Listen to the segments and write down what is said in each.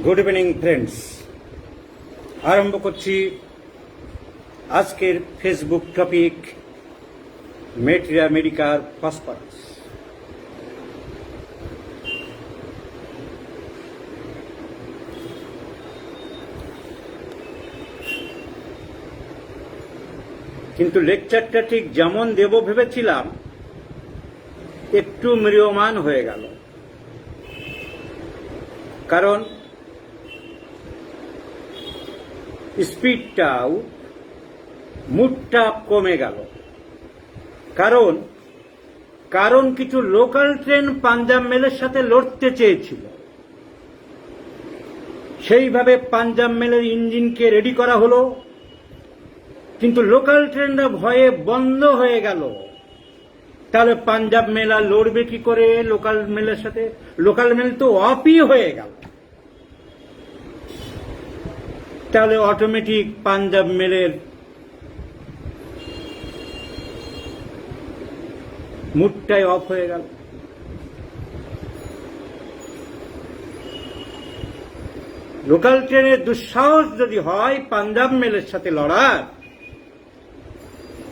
Good evening friends, আরম্ভ করছি আজকের Facebook topic materia Medicare phosphorus. কিন্তু লেকচারটা ঠিক যেমন দেব ভেবেছিলাম একটু ম্রিয়মাণ হয়ে গেল, কারণ স্পিডটাও মুডটা কমে গেল। কারণ কিছু লোকাল ট্রেন পাঞ্জাব মেলের সাথে লড়তে চেয়েছিল, সেইভাবে পাঞ্জাব মেলের ইঞ্জিনকে রেডি করা হলো, কিন্তু লোকাল ট্রেনরা ভয়ে বন্ধ হয়ে গেল। তাহলে পাঞ্জাব মেল আর লড়বে কি করে লোকাল মেলের সাথে? লোকাল মেল তো অফই হয়ে গেল। তাহলে অটোমেটিক পাঞ্জাব মেলের মুডটাই অফ হয়ে গেল। লোকাল ট্রেনের দুঃসাহস যদি হয় পাঞ্জাব মেলের সাথে লড়ার,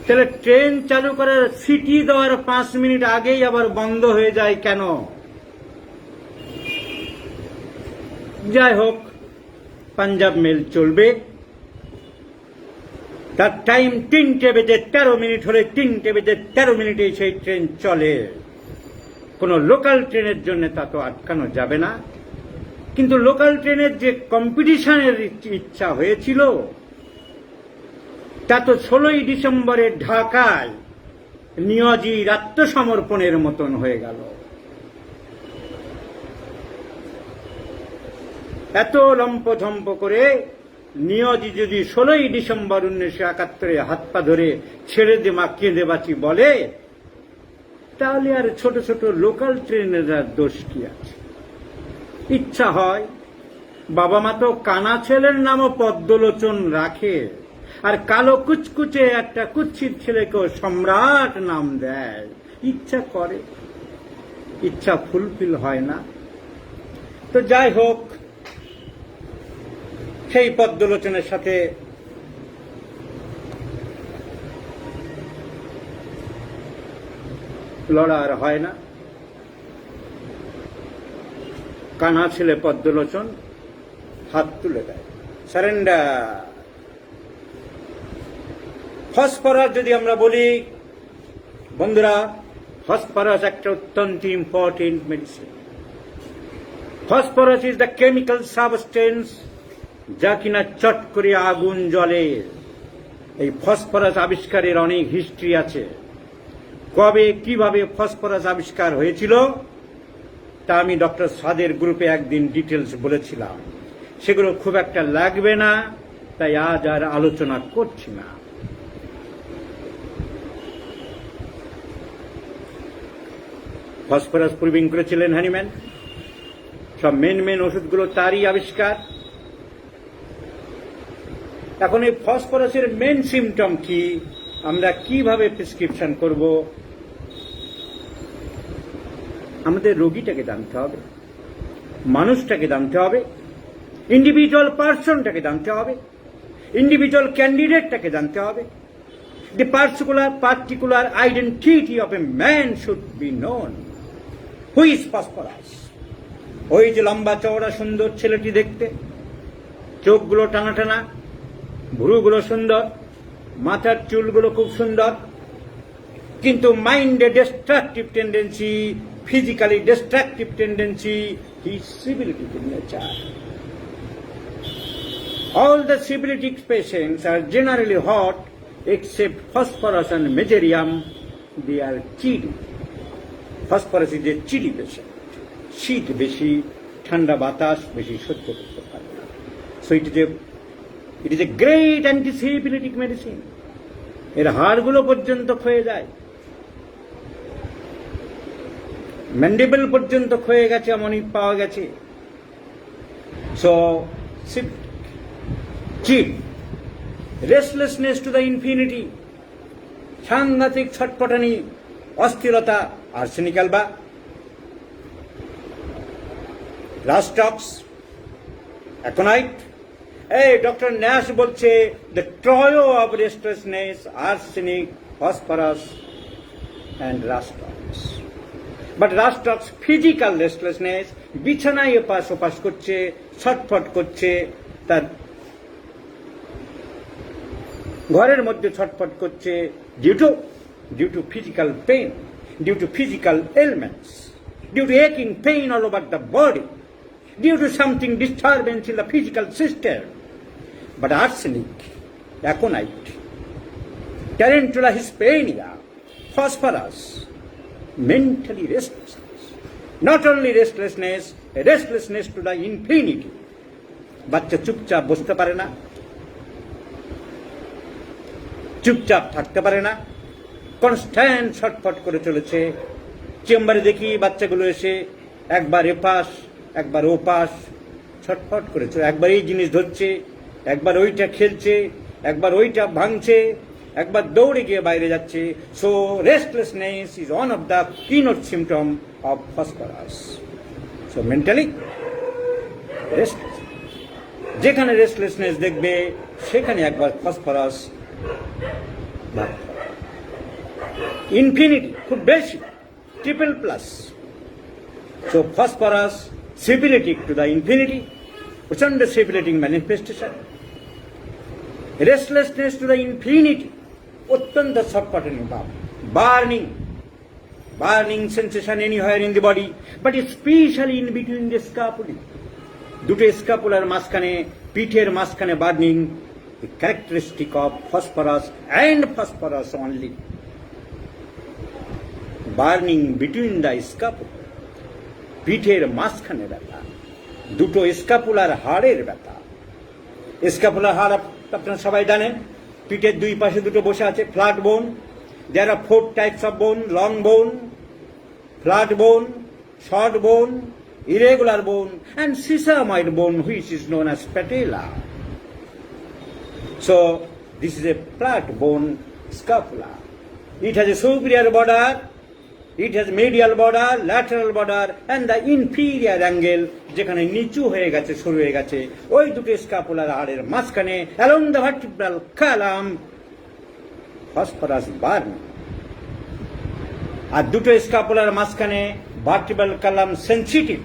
তাহলে ট্রেন চালু করার সিটি দেওয়ার 5 মিনিট আগেই আবার বন্ধ হয়ে যায় কেন? যাই হোক, পাঞ্জাব মেল চলবে। তার টাইম 3:13 হলে 3:13 সেই ট্রেন চলে। কোন লোকাল ট্রেনের জন্য তা তো আটকানো যাবে না। কিন্তু লোকাল ট্রেনের যে কম্পিটিশনের ইচ্ছা হয়েছিল, তা তো 16ই ডিসেম্বরে ঢাকায় নিয়জির আত্মসমর্পণের মতন হয়ে গেল। এত লম্পঝম্প করে নিয়জি যদি 16ই ডিসেম্বর 1971 হাত পা ধরে ছেড়ে দে মা কেঁদে বাঁচি বলে, তাহলে আর ছোট ছোট লোকাল ট্রেনের দোষ কি আছে? ইচ্ছা হয়, বাবা মা তো কানা ছেলের নামও পদ্মলোচন রাখে, আর কালো কুচকুচে একটা কুচ্ছিত ছেলেকেও সম্রাট নাম দেয়। ইচ্ছা করে, ইচ্ছা ফুলফিল হয় না। তো যাই হোক, সেই পদ্মলোচনের সাথে লড়ার হয় না। কানা ছেলে পদ্মলোচন হাত তুলে দেয়, সারেন্ডার। ফসফরাস যদি আমরা বলি, বন্ধুরা, ফসফরাস একটা অত্যন্ত important medicine. Phosphorus is the chemical substance যা কিনা চট করে আগুন জ্বলে। এই ফসফরাস আবিষ্কারের অনেক হিস্ট্রি আছে। কবে কিভাবে ফসফরাস আবিষ্কার হয়েছিল তা আমি ডক্টর সাদের গ্রুপে একদিন ডিটেলস বলেছিলাম। সেগুলো খুব একটা লাগবে না, তাই আজ আর আলোচনা করছি না। ফসফরাস প্রুভিং করেছিলেন হ্যানিম্যান। সব মেন ওষুধগুলো তারই আবিষ্কার। এখন এই ফসফরাসের মেন সিমটম কি, আমরা কিভাবে প্রেসক্রিপশন করব? আমাদের রোগীটাকে জানতে হবে, মানুষটাকে জানতে হবে, ইন্ডিভিজুয়াল পার্সনটাকে জানতে হবে, ইন্ডিভিজুয়াল ক্যান্ডিডেটটাকে জানতে হবে। The particular identity of a man should be known. Who is phosphorus? ওই যে লম্বা চওড়া সুন্দর ছেলেটি দেখতে, চোখগুলো টানা টানা, ভ্রুগুলো সুন্দর, মাথার চুলগুলো খুব সুন্দর, কিন্তু মাইন্ডে destructive tendency, physically destructive tendency, his syphilitic nature. All the syphilitic patients are generally hot except phosphorus and megatherium. They are chilly. Phosphorus is a chilly patient. শীত বেশি, ঠান্ডা বাতাস বেশি সহ্য করতে পারে না। So it is a great anti-syphilitic medicine. এর হাড়গুলো পর্যন্ত ক্ষয়ে যায়, ম্যান্ডিবল পর্যন্ত ক্ষয়ে গেছে, এমনই পাওয়া গেছে। So chill, restlessness to the infinity, সাংঘাতিক ছটপটানি, অস্থিরতা, আর্সেনিক অ্যালবা, রাস্টক্স, অ্যাকোনাইট। এই ডক্টর ন্যাশ বলছে the trio of restlessness, arsenic, phosphorus and rhus tox. But rhus tox physical restlessness, বিছানায় এপাশ ওপাশ করছে, ছটফট করছে, তার ঘরের মধ্যে ছটফট করছে due to physical pain, due to physical ailments, due to একিং pain all over the body, due to something disturbance in the physical system. But arsenic, aconite, tarantula hispania, phosphorus, mentally restlessness. Not only restlessness, a restlessness to the infinity. বাচ্চা চুপচাপ বসতে পারে না, চুপচাপ থাকতে পারে না, কনস্ট্যান্ট ছটফট করে চলেছে। চেম্বারে দেখি বাচ্চাগুলো এসে একবার এপাশ একবার ওপাশ ছটফট করেছে, একবার এই জিনিস ধরছে, একবার ওইটা খেলছে, একবার ওইটা ভাঙছে, একবার দৌড়ে গিয়ে বাইরে যাচ্ছে। So restlessness is one of the keynote symptom of phosphorus. So mentally restless, যেখানে রেস্টলেসনেস দেখবে সেখানে একবার ফসফরাস, ইনফিনিটি খুব বেশি, triple plus. So phosphorus syphilitic to the infinity, প্রচন্ড syphilitic manifestation, restlessness to the infinity, অত্যন্ত ছটপটানি ভাব, burning sensation anywhere in the body, but especially in between the scapulae, দুটো স্ক্যাপুলার মাঝখানে, পিঠের মাঝখানে burning, the characteristic of phosphorus and phosphorus only, burning between the scapula, পিঠের মাঝখানে ব্যথা, দুটো স্ক্যাপুলার হাড়ের ব্যথা। স্ক্যাপুলার হাড় আপনারা সবাই জানেন, পিঠের দুই পাশে দুটো বসে আছে, ফ্ল্যাট বোন। দেয়ার আর 4 টাইপস অফ বোন: লং বোন, ফ্ল্যাট বোন, শর্ট বোন, ইরেগুলার বোন, and sesamoid bone, which is known as patella. So this is a flat bone scapula. It has a superior border, it has medial border, lateral border, and the inferior angle, যেখানে নিচু হয়ে গেছে, সরু হয়ে গেছে, ওই দুটো স্ক্যাপুলার হাড়ের মাঝখানে along the vertebral column phosphorus burn। আর দুটো স্ক্যাপুলার মাঝখানে vertebral column sensitive,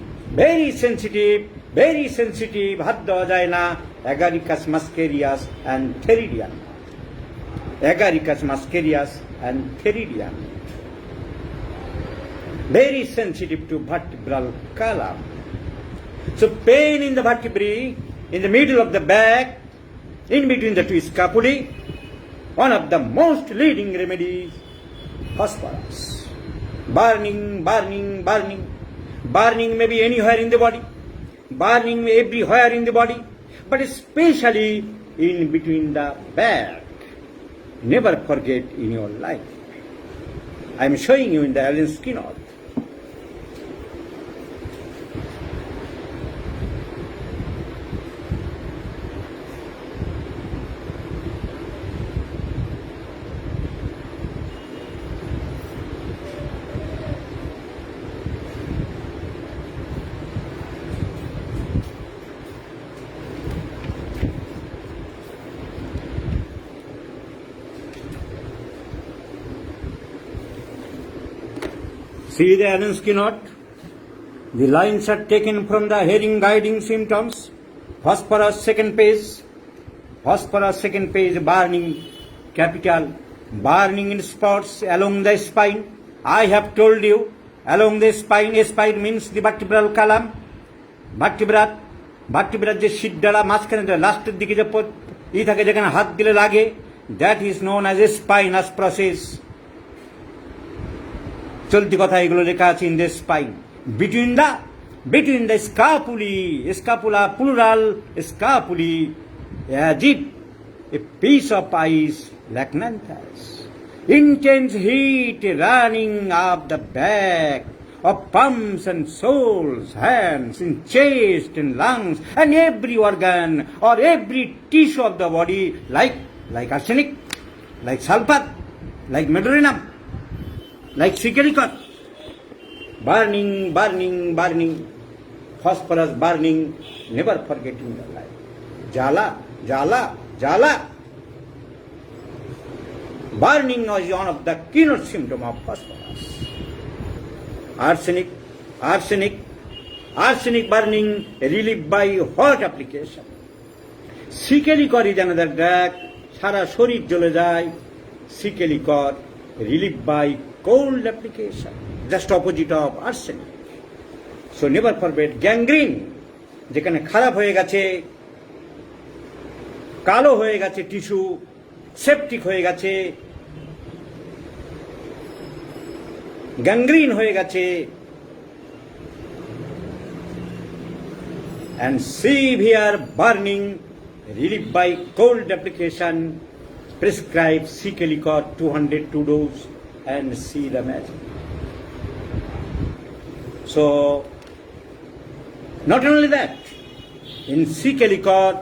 very sensitive, হাত দেওয়া যায় না, agaricus muscarius and theridion, agaricus muscarius and theridion, very sensitive to vertebral column. So pain in the vertebrae, in the middle of the back, in between the two scapulae, one of the most leading remedies, phosphorus. Burning may be anywhere in the body, burning everywhere in the body, but especially in between the back. Never forget in your life. I am showing you in the Allen Skinner. See the Allen's knot? The lines are taken from the hearing guiding symptoms. Phosphorus second page, burning, capital, burning in spots along the spine. I have told you, along the spine, spine means the vertebral column, vertebra যে শিরদাঁড়া মাঝখানে লাস্টের দিকে যে থাকে, যেখানে হাত দিলে লাগে, that is known as a spinous process. চলতি কথা এগুলো লেখা আছে, in the spine, between the scapula plural scapulae, as if a piece of ice lacnanthus, intense heat running up the back of palms and soles, hands, in chest and lungs, and every organ or every tissue of the body, like arsenic, like sulfur, like medullarium, like silicon, burning, phosphorus burning, never forget in your life. Jala, jala, jala. Burning was one of the keynote symptom of phosphorus. Arsenic, arsenic, arsenic burning relieved by hot application. Sicalicor is another drug. সারা শরীর জ্বলে যায়। Sicalicor relieved by cold application. Just opposite of arsenic. So never forget gangrene, যেখানে খারাপ হয়ে গেছে, কালো হয়ে গেছে টিস্যু, সেপটিক হয়ে গেছে, গ্যাংগ্রিন হয়ে গেছে, and severe burning relieved by cold application. Prescribe Sicalicor 202 dose and see the magic. So not only that, in Sicalicor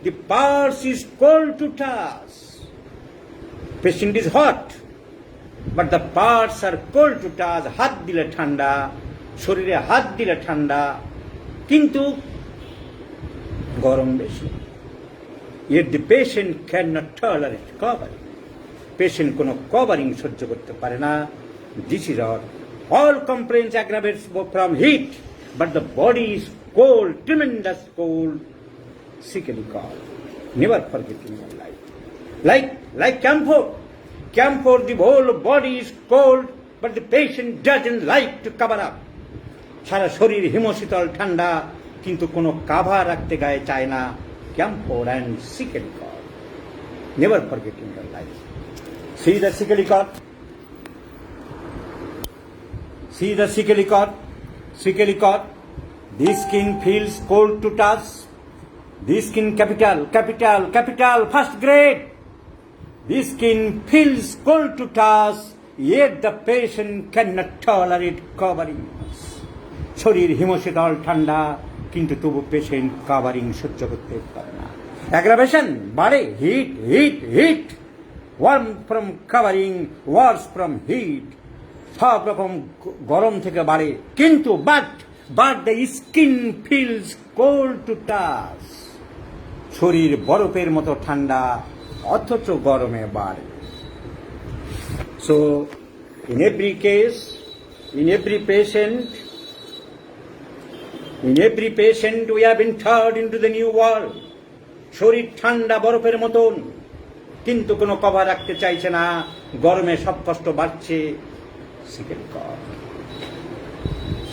the pulse is cold to touch. Patient is hot, but the parts are cold to touch. হাত দিলে ঠান্ডা, শরীরে হাত দিলে ঠান্ডা, কিন্তু গরম বেশি। Yet the patient cannot tolerate covering. Patient কোনো covering সহ্য করতে পারে না। This is all complaints aggravates from heat, but the body is cold, tremendous cold. Sicalicor, never forget in your life. Like camphor. Camphor, the whole body is cold, but the patient doesn't like to cover up. সারা শরীর হিমশীতল ঠান্ডা, কিন্তু কোনো cover রাখতে গায়ে চায় না। Camphor and Sicalicor, never forget in your life. See the Sicalicor. See the Sicalicor. Sicalicor. The skin feels cold to touch. The skin capital, first grade. The skin feels cold to touch, yet the patient cannot tolerate coverings. শরীর হিমশীতল ঠান্ডা, কিন্তু তবু patient covering সহ্য করতে পারে না। Aggravation বাড়ে, heat, worse from covering, worse from heat. সব রকম গরম থেকে বাড়ে, কিন্তু but the skin feels cold to touch. শরীর বরফের মতো ঠান্ডা, অথচ গরমে বাড়ে। So in every case, in every patient we have been turned into the new world. শরীর ঠান্ডা বরফের মতন, কিন্তু কোনো কভার রাখতে চাইছে না, গরমে সব কষ্ট বাড়ছে।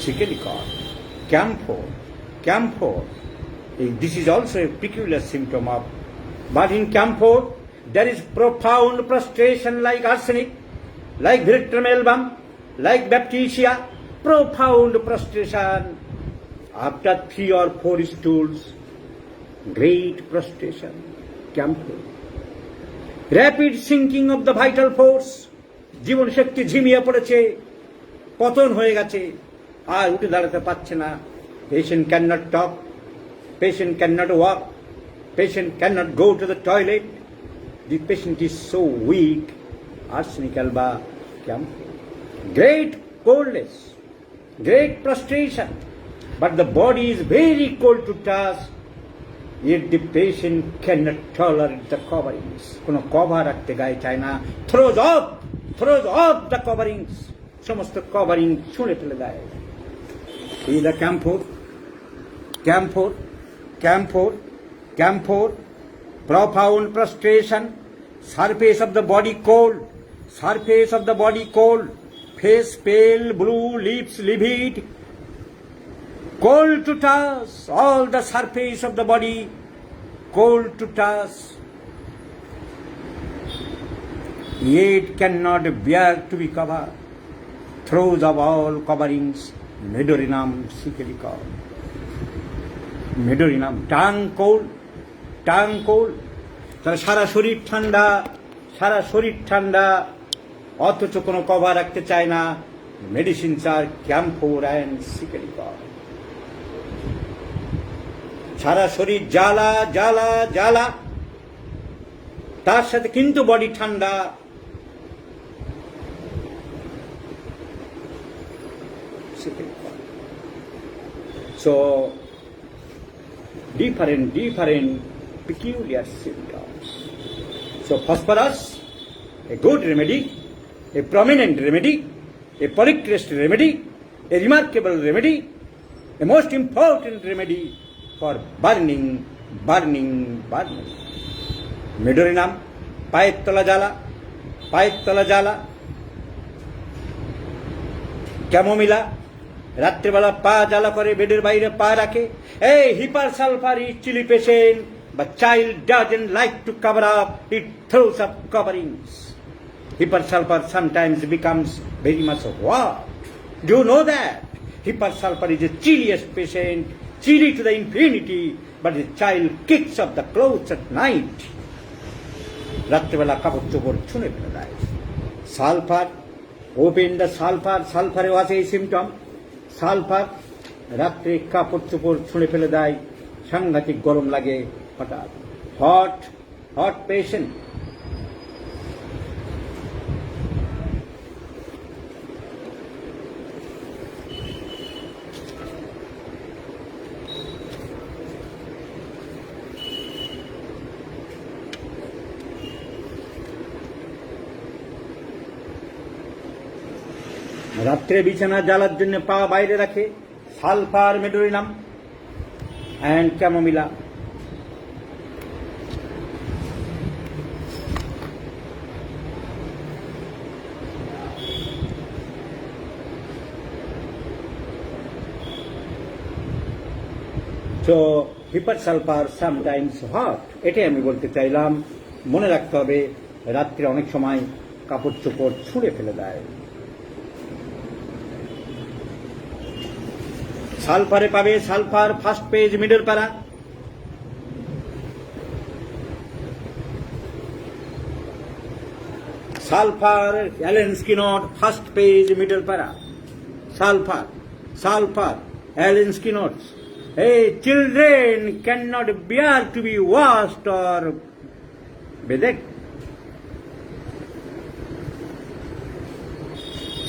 Sicalicor, camphor. This is also a peculiar symptom of, but in camphor there is profound prostration like arsenic, like Veratrum album, like Baptisia, profound prostration. After 3 or 4 stools, great prostration, camphor. Rapid sinking of the vital force, জীবন শক্তি ঝিমিয়ে পড়েছে, পতন হয়ে গেছে, আর উঠে দাঁড়াতে পারছে না। Patient cannot talk, patient cannot walk, patient cannot go to the toilet. The patient is so weak. Arsenic alba, camphor. Great coldness, great prostration, but the body is very cold to touch, yet the patient cannot tolerate the coverings. কোনো cover রাখতে গায়ে চায় না, throws off the coverings. সমস্ত covering ছুঁড়ে ফেলে দেয়। See the camphor, profound prostration, surface of the body cold, face pale, blue, lips livid, cold to touch, all the surface of the body cold to touch, yet cannot bear to be covered. Throws of all coverings, Medorinum Sicalicor. Medorinum, tongue cold. তারা সারা শরীর ঠান্ডা, অথচ কোনো cover রাখতে চায় না। Medicines R ক্যাম্ফোর and সিকেলিকর। সারা শরীর জ্বালা, তার সাথে কিন্তু বডি ঠান্ডা। So So, different peculiar symptoms. So, phosphorus, a good remedy, a prominent remedy, a polycrest remedy, a remarkable remedy, a most important remedy for burning. মেডোরি নাম, পায়ের তলা জ্বালা, ক্যামোমিলা, রাত্রেবেলা পা জ্বালা করে বেডের বাইরে পা রাখে। এই hepar sulphur is chilli patient, but child doesn't like to cover up, it throws up coverings. Hyper sulfur sometimes becomes very much what? Do you know that? Hyper sulfur is the chilliest patient, chilly to the infinity, but the child kicks up the clothes at night. রাত্রেবেলা কাপড় চোপড় ছুঁড়ে ফেলে দেয়। Sulphur, open the sulphur, সালফারেও আছে এই symptom. Sulphur রাত্রে কাপড় চোপড় ছুঁড়ে ফেলে দেয়, সাংঘাতিক গরম লাগে হঠাৎ। হট পেশেন্ট, রাত্রে বিছানা জ্বালার জন্য পা বাইরে রাখে। Sulphur, medorrhinum and chamomilla. So, hyper sulfur sometimes hot. এটাই আমি বলতে চাইলাম। মনে রাখতে হবে রাত্রে অনেক সময় কাপড় চোপড় ছুঁড়ে ফেলে দেয়। সালফারে পাবে sulphur, first page, middle para. Sulphur, Allen's keynote, first page, middle para. Sulphur, Allen's keynote. Hey, children cannot bear to be washed or bathed.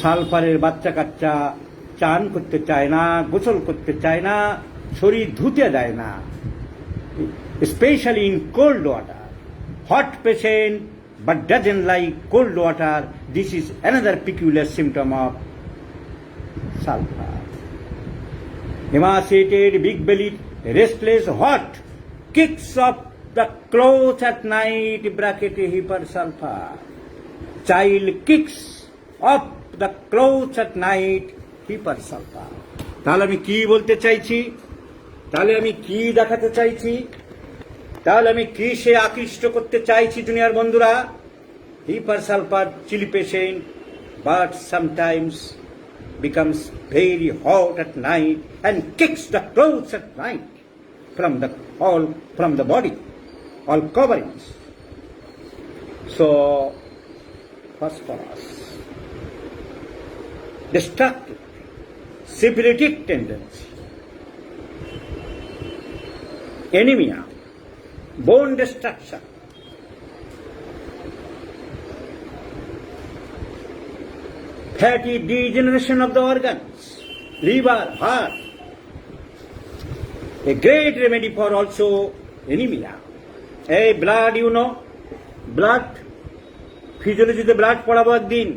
সালফারের বাচ্চা কাচ্চা চান করতে চায় না, গোসল করতে চায় না, শরীর ধুতে দেয় না, specially in cold water. Hot patient but doesn't like cold water. This is another peculiar symptom of sulfur. Emaciated, big bellied, restless, hot, kicks up the clothes at night, bracket hyper sulfur. Child kicks up the clothes at night, hyper sulfur. তাহলে আমি কি বলতে চাইছি? তাহলে আমি কি দেখাতে চাইছি? তাহলে আমি কি সে আকৃষ্ট করতে চাইছি দুনিয়ার বন্ধুরা? Hepar sulphur chilli patient, but sometimes becomes very hot at night and kicks the clothes at night from the body, all coverings. So, phosphorus, destructive, syphilitic tendency, anemia, bone destruction, fatty degeneration of the organs, liver, heart. A great remedy for also anemia. A blood, you know, blood, physiology the blood পড়াবো একদিন।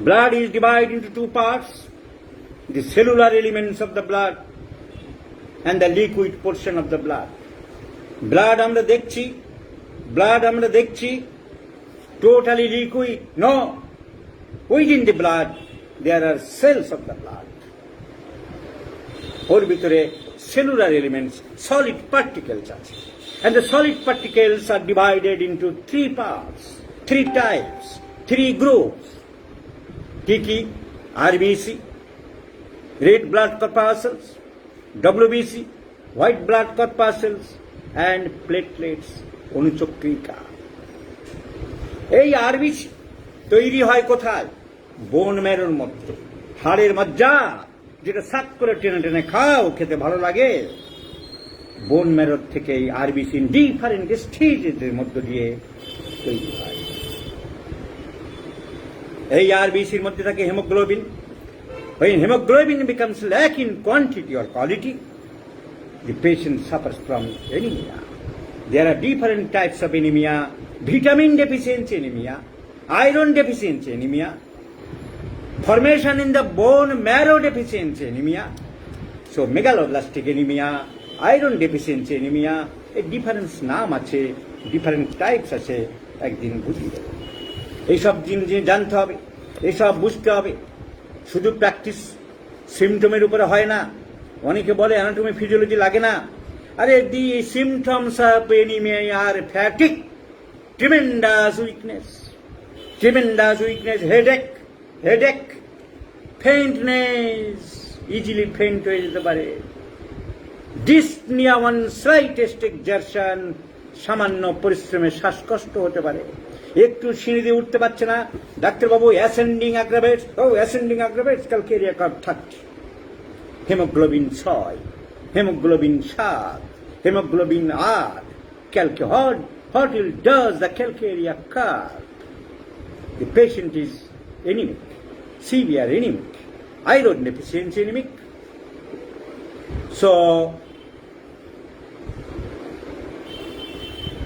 Blood is divided into two parts, the cellular elements of the blood and the liquid portion of the blood. Blood আমরা দেখছি totally liquid. No. Within the blood, there are cells of the blood. ওর ভিতরে cellular elements, solid particles আছে. And the solid particles are divided into three parts, three types, three groups. কি? RBC, red blood corpuscles, WBC, white blood corpuscles, and platelets, অনুচক্রিকা। এই RBC তৈরি হয় কোথায়? বোন ম্যারোর মধ্যে, হাড়ের মজ্জা, যেটা সাক করে টেনে টেনে খাও, খেতে ভালো লাগে। বোন ম্যারোর থেকে এই আরবিসি ডিফারেন্ট স্টেজের মধ্য দিয়ে তৈরি হয়। এই আরবিসির মধ্যে থাকে haemoglobin, When hemoglobin becomes lack in quantity or quality, the patient suffers from anemia. There are different types of anemia: vitamin deficiency anemia, iron deficiency anemia, formation in the bone marrow deficiency anemia. So megaloblastic anemia, iron deficiency anemia, এই difference নাম আছে, different types আছে, একদিন বুঝিয়ে দেবো। এইসব জিনিস জানতে হবে, এইসব বুঝতে হবে। শুধু প্র্যাকটিস সিমটমের উপরে হয় না। অনেকে বলে অ্যানাটমি ফিজিওলজি লাগে না। আরে দি সিমটমস অফ এনিমিয়া আর fatigue, tremendous weakness, headache, faintness, easily faint হয়ে যেতে পারে, ডিসনিয়া ওয়ান স্লাইটেস্ট এক্সারশন, সামান্য পরিশ্রমে শ্বাসকষ্ট হতে পারে, একটু সিঁড়ি দিয়ে উঠতে পারছে না, ডাক্তারবাবু ascending aggravates, calcarea curve 30, haemoglobin 6, haemoglobin 7, haemoglobin 8, what will does the calcaria curve? The patient is anemic, severe anemic, iron deficiency anemic. So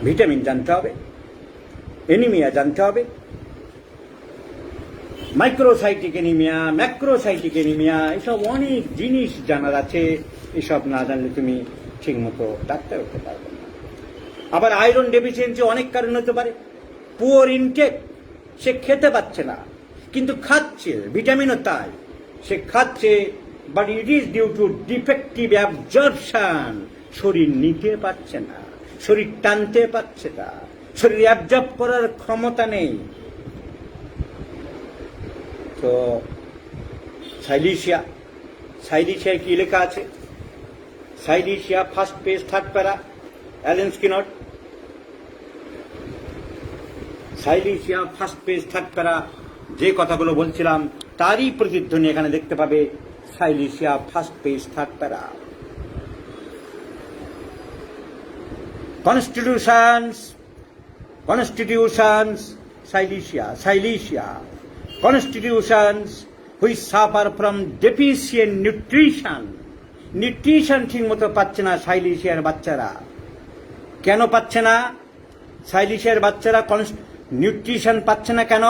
vitamin জানতে হবে, এনিমিয়া জানতে হবে, মাইক্রোসাইটিক এনিমিয়া, ম্যাক্রোসাইটিক এনিমিয়া, এসব অনেক জিনিস জানার আছে। এসব না জানলে তুমি ঠিক মতো ডাক্তার হতে পারবে না। আবার আয়রন ডেফিসিয়েন্সি অনেক কারণ হতে পারে। পুয়ার ইনটেক, সে খেতে পাচ্ছে না কিন্তু খাচ্ছে, ভিটামিনও তাই, সে খাচ্ছে, but it is due to defective absorption. শরীর নিতে পারছে না, শরীর টানতে পারছে না, শরীর অ্যাবজর্ব করার ক্ষমতা নেই। তো সাইলিশিয়ায় কি লেখা আছে? Silicea first page 3rd para, Allen Skinner. Silicea first page 3rd para, যে কথাগুলো বলছিলাম তারই প্রতিধ্বনি এখানে দেখতে পাবে। সাইলিশিয়া ফার্স্ট পেজ 3rd প্যারা। Constitutions, Silesia, constitutions which suffer from deficient nutrition. Nutrition ঠিক মতো পাচ্ছে না সাইলিশিয়ার বাচ্চারা। কেন পাচ্ছে না সাইলিশিয়ার বাচ্চারা? নিউট্রিশন পাচ্ছে না কেন?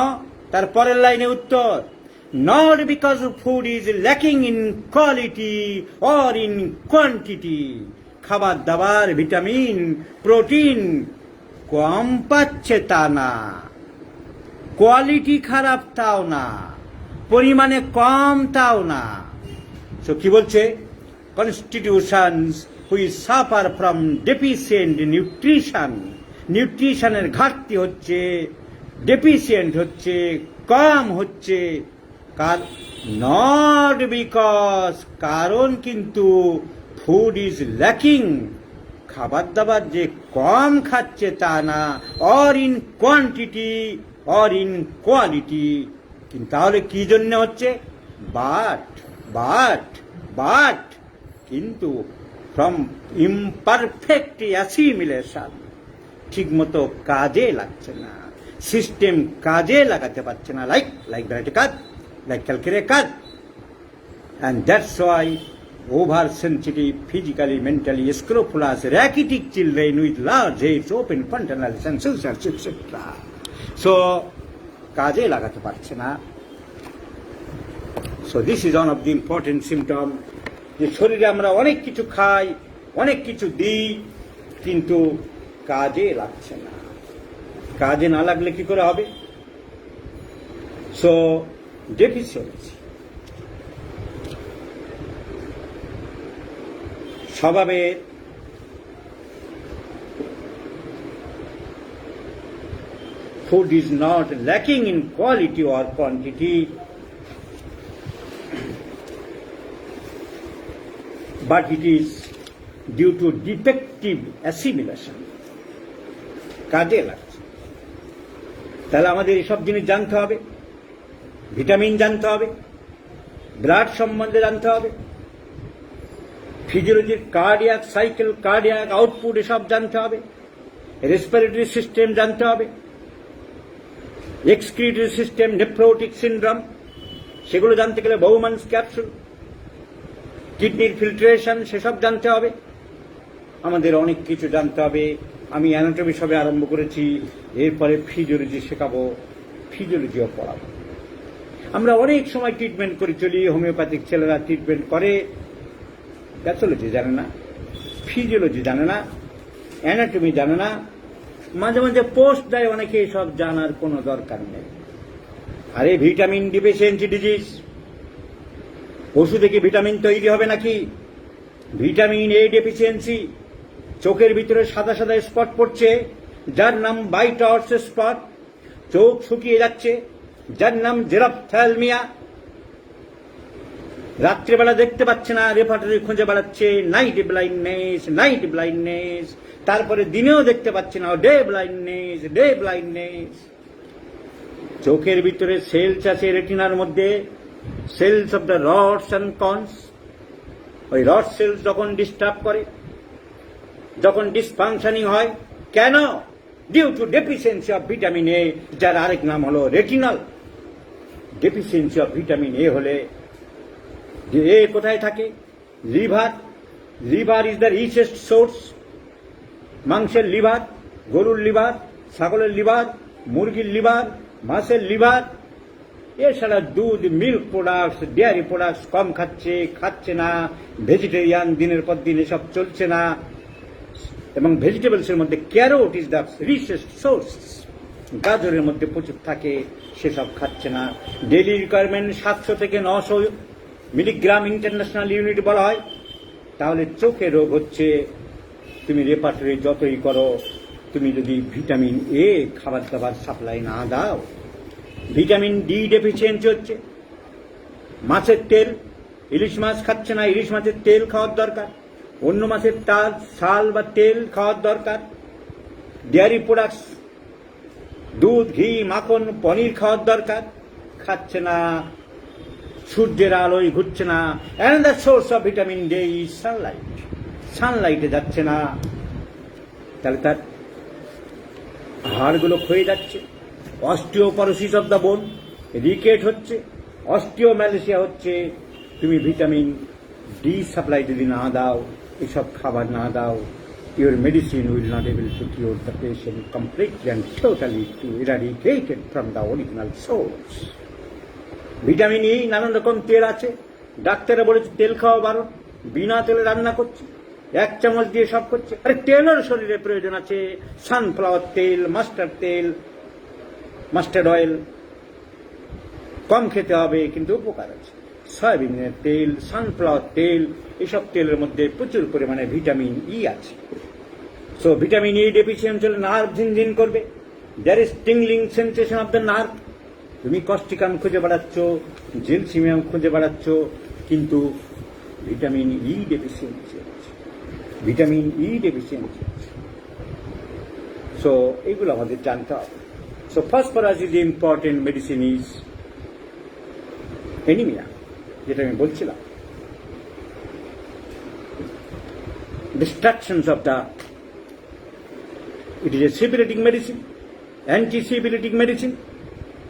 তার পরের লাইনে উত্তর, not because food is lacking in quality or in quantity. খাবার দাবার, ভিটামিন, প্রোটিন কম পাচ্ছে তা না, কোয়ালিটি খারাপ তাও না, পরিমাণে কম তাও না। সো কি বলছে? Constitutions which suffer from deficient nutrition, নিউট্রিশনের ঘাটতি হচ্ছে, ডেফিসিয়েন্ট হচ্ছে, কম হচ্ছে। নট বিকজ, কারণ কিন্তু ফুড ইজ ল্যাকিং, খাবার দাবার যে কম খাচ্ছে তা না, or in quantity or in quality. কিন্তু তাহলে কি জন্য হচ্ছে? বাট কিন্তু ফ্রম ইমপারফেক্ট অ্যাসিমিলেশন, ঠিক মতো কাজে লাগছে না, সিস্টেম কাজে লাগাতে পারছে না, লাইক ভ্যারাইটি কাজ, লাইক ক্যালকেরিয়া কাজ। And that's why oversensitive, physically, mentally scrupulous, rachitic children with large heads, open funnels and sensors, etc. So, কাজে লাগাতে পারছে না। So, this is one of the important symptom, যে শরীরে আমরা অনেক কিছু খাই, অনেক কিছু দিই, কিন্তু কাজে লাগছে না। কাজে না লাগলে কি করে হবে? So, deficiency. স্বভাবের food is not lacking in quality or quantity, but it is due to defective assimilation. কাজে লাগছে। তাহলে আমাদের এসব জিনিস জানতে হবে, ভিটামিন জানতে হবে, ব্লাড সম্বন্ধে জানতে হবে, ফিজিওলজির কার্ডিয়াক সাইকেল, কার্ডিয়াক আউটপুট এসব জানতে হবে, রেসপিরেটরি সিস্টেম জানতে হবে, এক্সক্রিটরি সিস্টেম, নেফ্রোটিক সিনড্রোম সেগুলো জানতে গেলে বহুমানস ক্যাপসুল, কিডনির ফিল্ট্রেশন, সেসব জানতে হবে। আমাদের অনেক কিছু জানতে হবে। আমি অ্যানাটমি সবে আরম্ভ করেছি, এরপরে ফিজিওলজি শেখাবো, ফিজিওলজিও পড়াবো। আমরা অনেক সময় ট্রিটমেন্ট করে চলি, হোমিওপ্যাথিক ছেলেরা ট্রিটমেন্ট করে, প্যাথোলজি জানে না, ফিজিওলজি জানে না, অ্যানাটমি জানে না, মাঝে মাঝে পোস্ট দেয় অনেকে, সব জানার কোনো দরকার নেই। আরে ভিটামিন ডিফিসিয়েন্সি ডিজিজ, ওষুধে কি ভিটামিন তৈরি হবে নাকি? ভিটামিন এ ডেফিসিয়েন্সি, চোখের ভিতরে সাদা সাদা স্পট পড়ছে, যার নাম হোয়াইট হর্স স্পট, চোখ শুকিয়ে যাচ্ছে, যার নাম জেরাপথ্যালমিয়া, রাত্রেবেলা দেখতে পাচ্ছে না, রেপার্টরি খুঁজে বেড়াচ্ছে, নাইট ব্লাইন্ডনেস, নাইট ব্লাইন্ডনেস, তারপরে দিনেও দেখতে পাচ্ছে না, ডে ব্লাইন্ডনেস, ডে ব্লাইন্ডনেস। চোখের ভিতরে সেলস আছে রেটিনার মধ্যে, cells of the rods and cones. ওই রড সেলস যখন ডিস্টার্ব করে, যখন ডিসফাংশনিং হয়, কেন? Due to deficiency of vitamin A, যার আরেক নাম হলো retinal. Deficiency of vitamin A হলে, যে এ কোথায় থাকে? Liver. Liver is the richest source. মাংসের লিভার, গরুর লিভার, ছাগলের লিভার, মুরগির লিভার, মাছের লিভার। এছাড়া দুধ, মিল্ক প্রোডাক্টস, ডেয়ারি প্রোডাক্টস কম খাচ্ছে না, ভেজিটেরিয়ান দিনের পর দিন এসব চলছে না। এবং ভেজিটেবলসের মধ্যে carrot is the richest source, গাজরের মধ্যে প্রচুর থাকে, সেসব খাচ্ছে না। ডেইলি রিকোয়ারমেন্ট 700 থেকে 900 মিলিগ্রাম ইন্টারন্যাশনাল ইউনিট বলা হয়। তাহলে চোখে রোগ হচ্ছে, তুমি রেপার্টরি যতই করো, তুমি যদি ভিটামিন এ খাবার দাবার সাপ্লাই না দাও। ভিটামিন ডি ডেফিসিয়েন্সি হচ্ছে। মাছের তেল, ইলিশ মাছ খাচ্ছে না, ইলিশ মাছের তেল খাওয়ার দরকার। অন্য মাছের ছাল বা তেল খাওয়ার দরকার। ডেয়ারি প্রোডাক্টস, দুধ, ঘি, মাখন, পনির খাওয়ার দরকার, খাচ্ছে না। সূর্যের আলোয় ঘুরছে না। Another source of vitamin D is sunlight. সানলাইটে যাচ্ছে না, তাহলে তার হাড়গুলো ক্ষয়ে যাচ্ছে। Osteoporosis of the bone, rickets হচ্ছে, অস্টিওম্যালেসিয়া হচ্ছে। তুমি ভিটামিন ডি সাপ্লাই যদি না দাও, এসব খাবার না দাও, your medicine will not able to cure the patient completely and totally to eradicate it from the original source. Vitamin E নানান রকম তেল আছে, ডাক্তারে বলেছে তেল খাওয়া বারণ, বিনা তেলে রান্না করছে, 1 চামচ দিয়ে সব করছে। আরে তেলের শরীরে প্রয়োজন আছে, সানফ্লাওয়ার তেল, মাস্টার্ড অয়েল কম খেতে হবে, কিন্তু উপকার আছে। সয়াবিনের তেল, সানফ্লাওয়ার তেল, এসব তেলের মধ্যে প্রচুর পরিমাণে ভিটামিন ই আছে। সো ভিটামিন ই ডেফিসিয়েন্সি হলে নার্ভ ঝিনঝিন করবে, there is tingling sensation of the nerve. তুমি কস্টিকাম খুঁজে বেড়াচ্ছ, জেলসিমিয়াম খুঁজে বেড়াচ্ছ, কিন্তু ভিটামিন ই ডেফিসিয়েন্সি আছে, ভিটামিন ই ডেফিসিয়েন্সি আছে। সো এইগুলো আমাদের জানতে হবে। So phosphorus is important medicine is anaemia, যেটা আমি বলছিলাম। Distractions of the, it is a syphilitic medicine, anti-syphilitic medicine.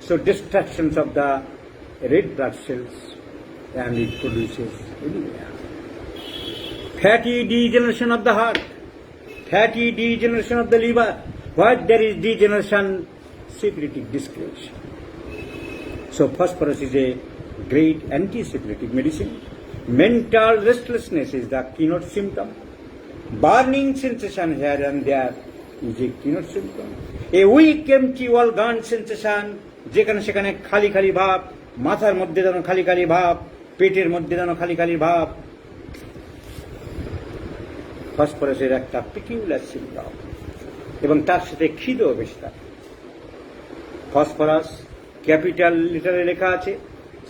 So distractions of the red blood cells, and it produces anemia. Fatty degeneration of the heart, fatty degeneration of the liver. What there is degeneration? Syphilitic discretion. So phosphorus is a great anti-syphilitic medicine. Mental restlessness is the keynote symptom. Burning sensation here and there is a keynote symptom. A weak empty organ sensation, যেখানে সেখানে খালি খালি ভাব, মাথার মধ্যে যেন খালি খালি ভাব, পেটের মধ্যে যেন খালি খালি ভাব, ফসফরাসের একটা পিকিউলার সিম্পটম। এবং তার সাথে খিদেও বেশি থাকে। ফসফরাস ক্যাপিটাল লেটারে লেখা আছে,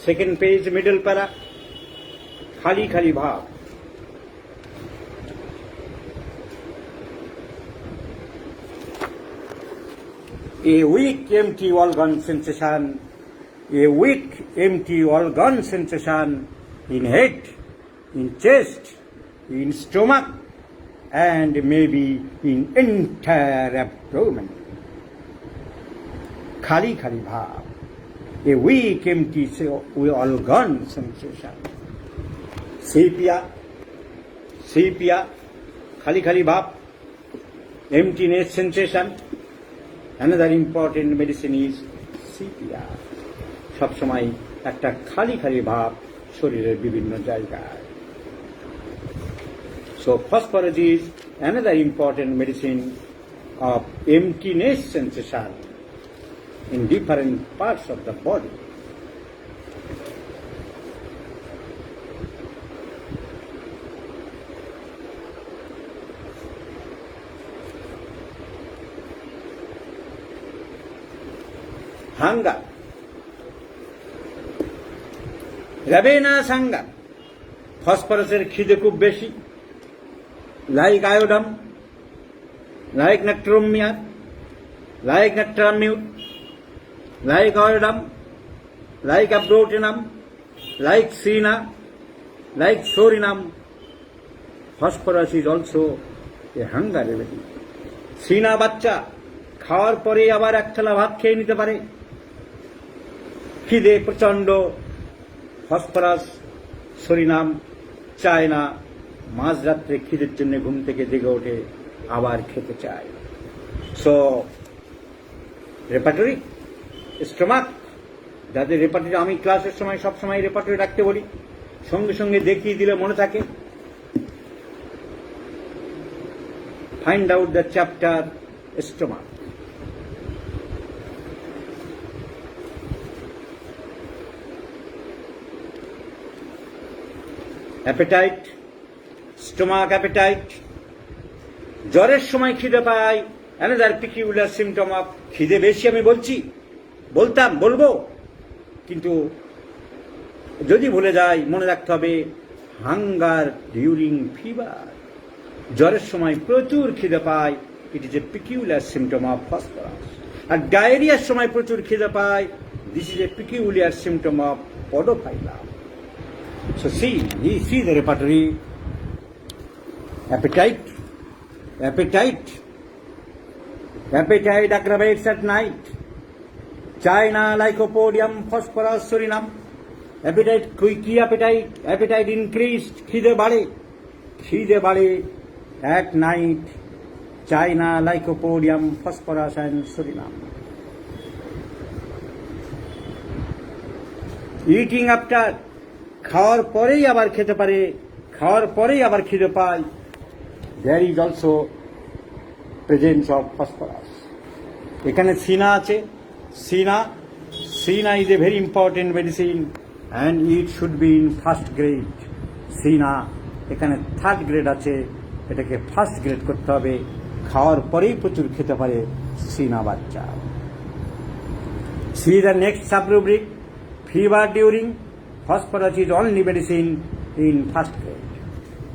2nd পেজ, মিডল প্যারা, খালি খালি ভাব। A weak empty organ sensation, a weak empty organ sensation in head, in chest, in stomach, and maybe in entire abdomen. খালি খালি ভাব, a weak, empty, all gone sensation. Sepia, khali bhab, emptiness sensation. Another important medicine is sepia. সব সময় একটা খালি ভাব শরীরের বিভিন্ন জায়গায়। So phosphorus is another important medicine of emptiness sensation in different parts of the body. Hunger, ravenous hunger, phosphorus-এর খিদে খুব বেশি, like iodine, like natrium, like natramute, like iodine, like abrotinum, like sina, like sorinum. Phosphorus is also a hunger remedy. সিনা বাচ্চা খাওয়ার পরে আবার এক থালা ভাত খেয়ে নিতে পারে, খিদে প্রচন্ড, ফসফরাস সরিনাম চায় না, মাঝরাত্রে খিদের জন্য ঘুম থেকে জেগে ওঠে, আবার খেতে চায়। সো রেপার্টরি স্টোমাক, যাদের রেপার্টরি, আমি ক্লাসের সময় সবসময় রেপার্টরি রাখতে বলি, সঙ্গে সঙ্গে দেখিয়ে দিলে মনে থাকে। Find out the chapter stomach. Appetite, stomach appetite, জ্বরের সময় খিদে পায়, অ্যানাদার পিকিউলার সিমটম অফ খিদে বেশি। আমি বলবো, কিন্তু যদি ভুলে যাই মনে রাখতে হবে, হাঙ্গার ডিউরিং ফিভার, জ্বরের সময় প্রচুর খিদে পায়, it is a peculiar symptom of phosphorus. আর ডায়রিয়ার সময় প্রচুর খিদে পায়, this is a peculiar symptom of podophyllum. So see the repertory. Appetite aggravates at night. China, Lycopodium, Phosphorus, Surinam. Appetite, quickly appetite increased. খিদে বাড়ে at night. China, Lycopodium, Phosphorus and Surinam. Eating after, খাওয়ার পরেই আবার খেতে পারে, খাওয়ার পরেই আবার খিদে পায়, there is also presence of phosphorus. এখানে সিনা আছে, cina is a very important medicine and it should be in first grade. Cina এখানে থার্ড গ্রেড আছে, এটাকে ফার্স্ট গ্রেড করতে হবে। খাওয়ার পরেই প্রচুর খেতে পারে সিনা বাচ্চা। See the next subrubric, fever during, phosphorus is only medicine in first grade.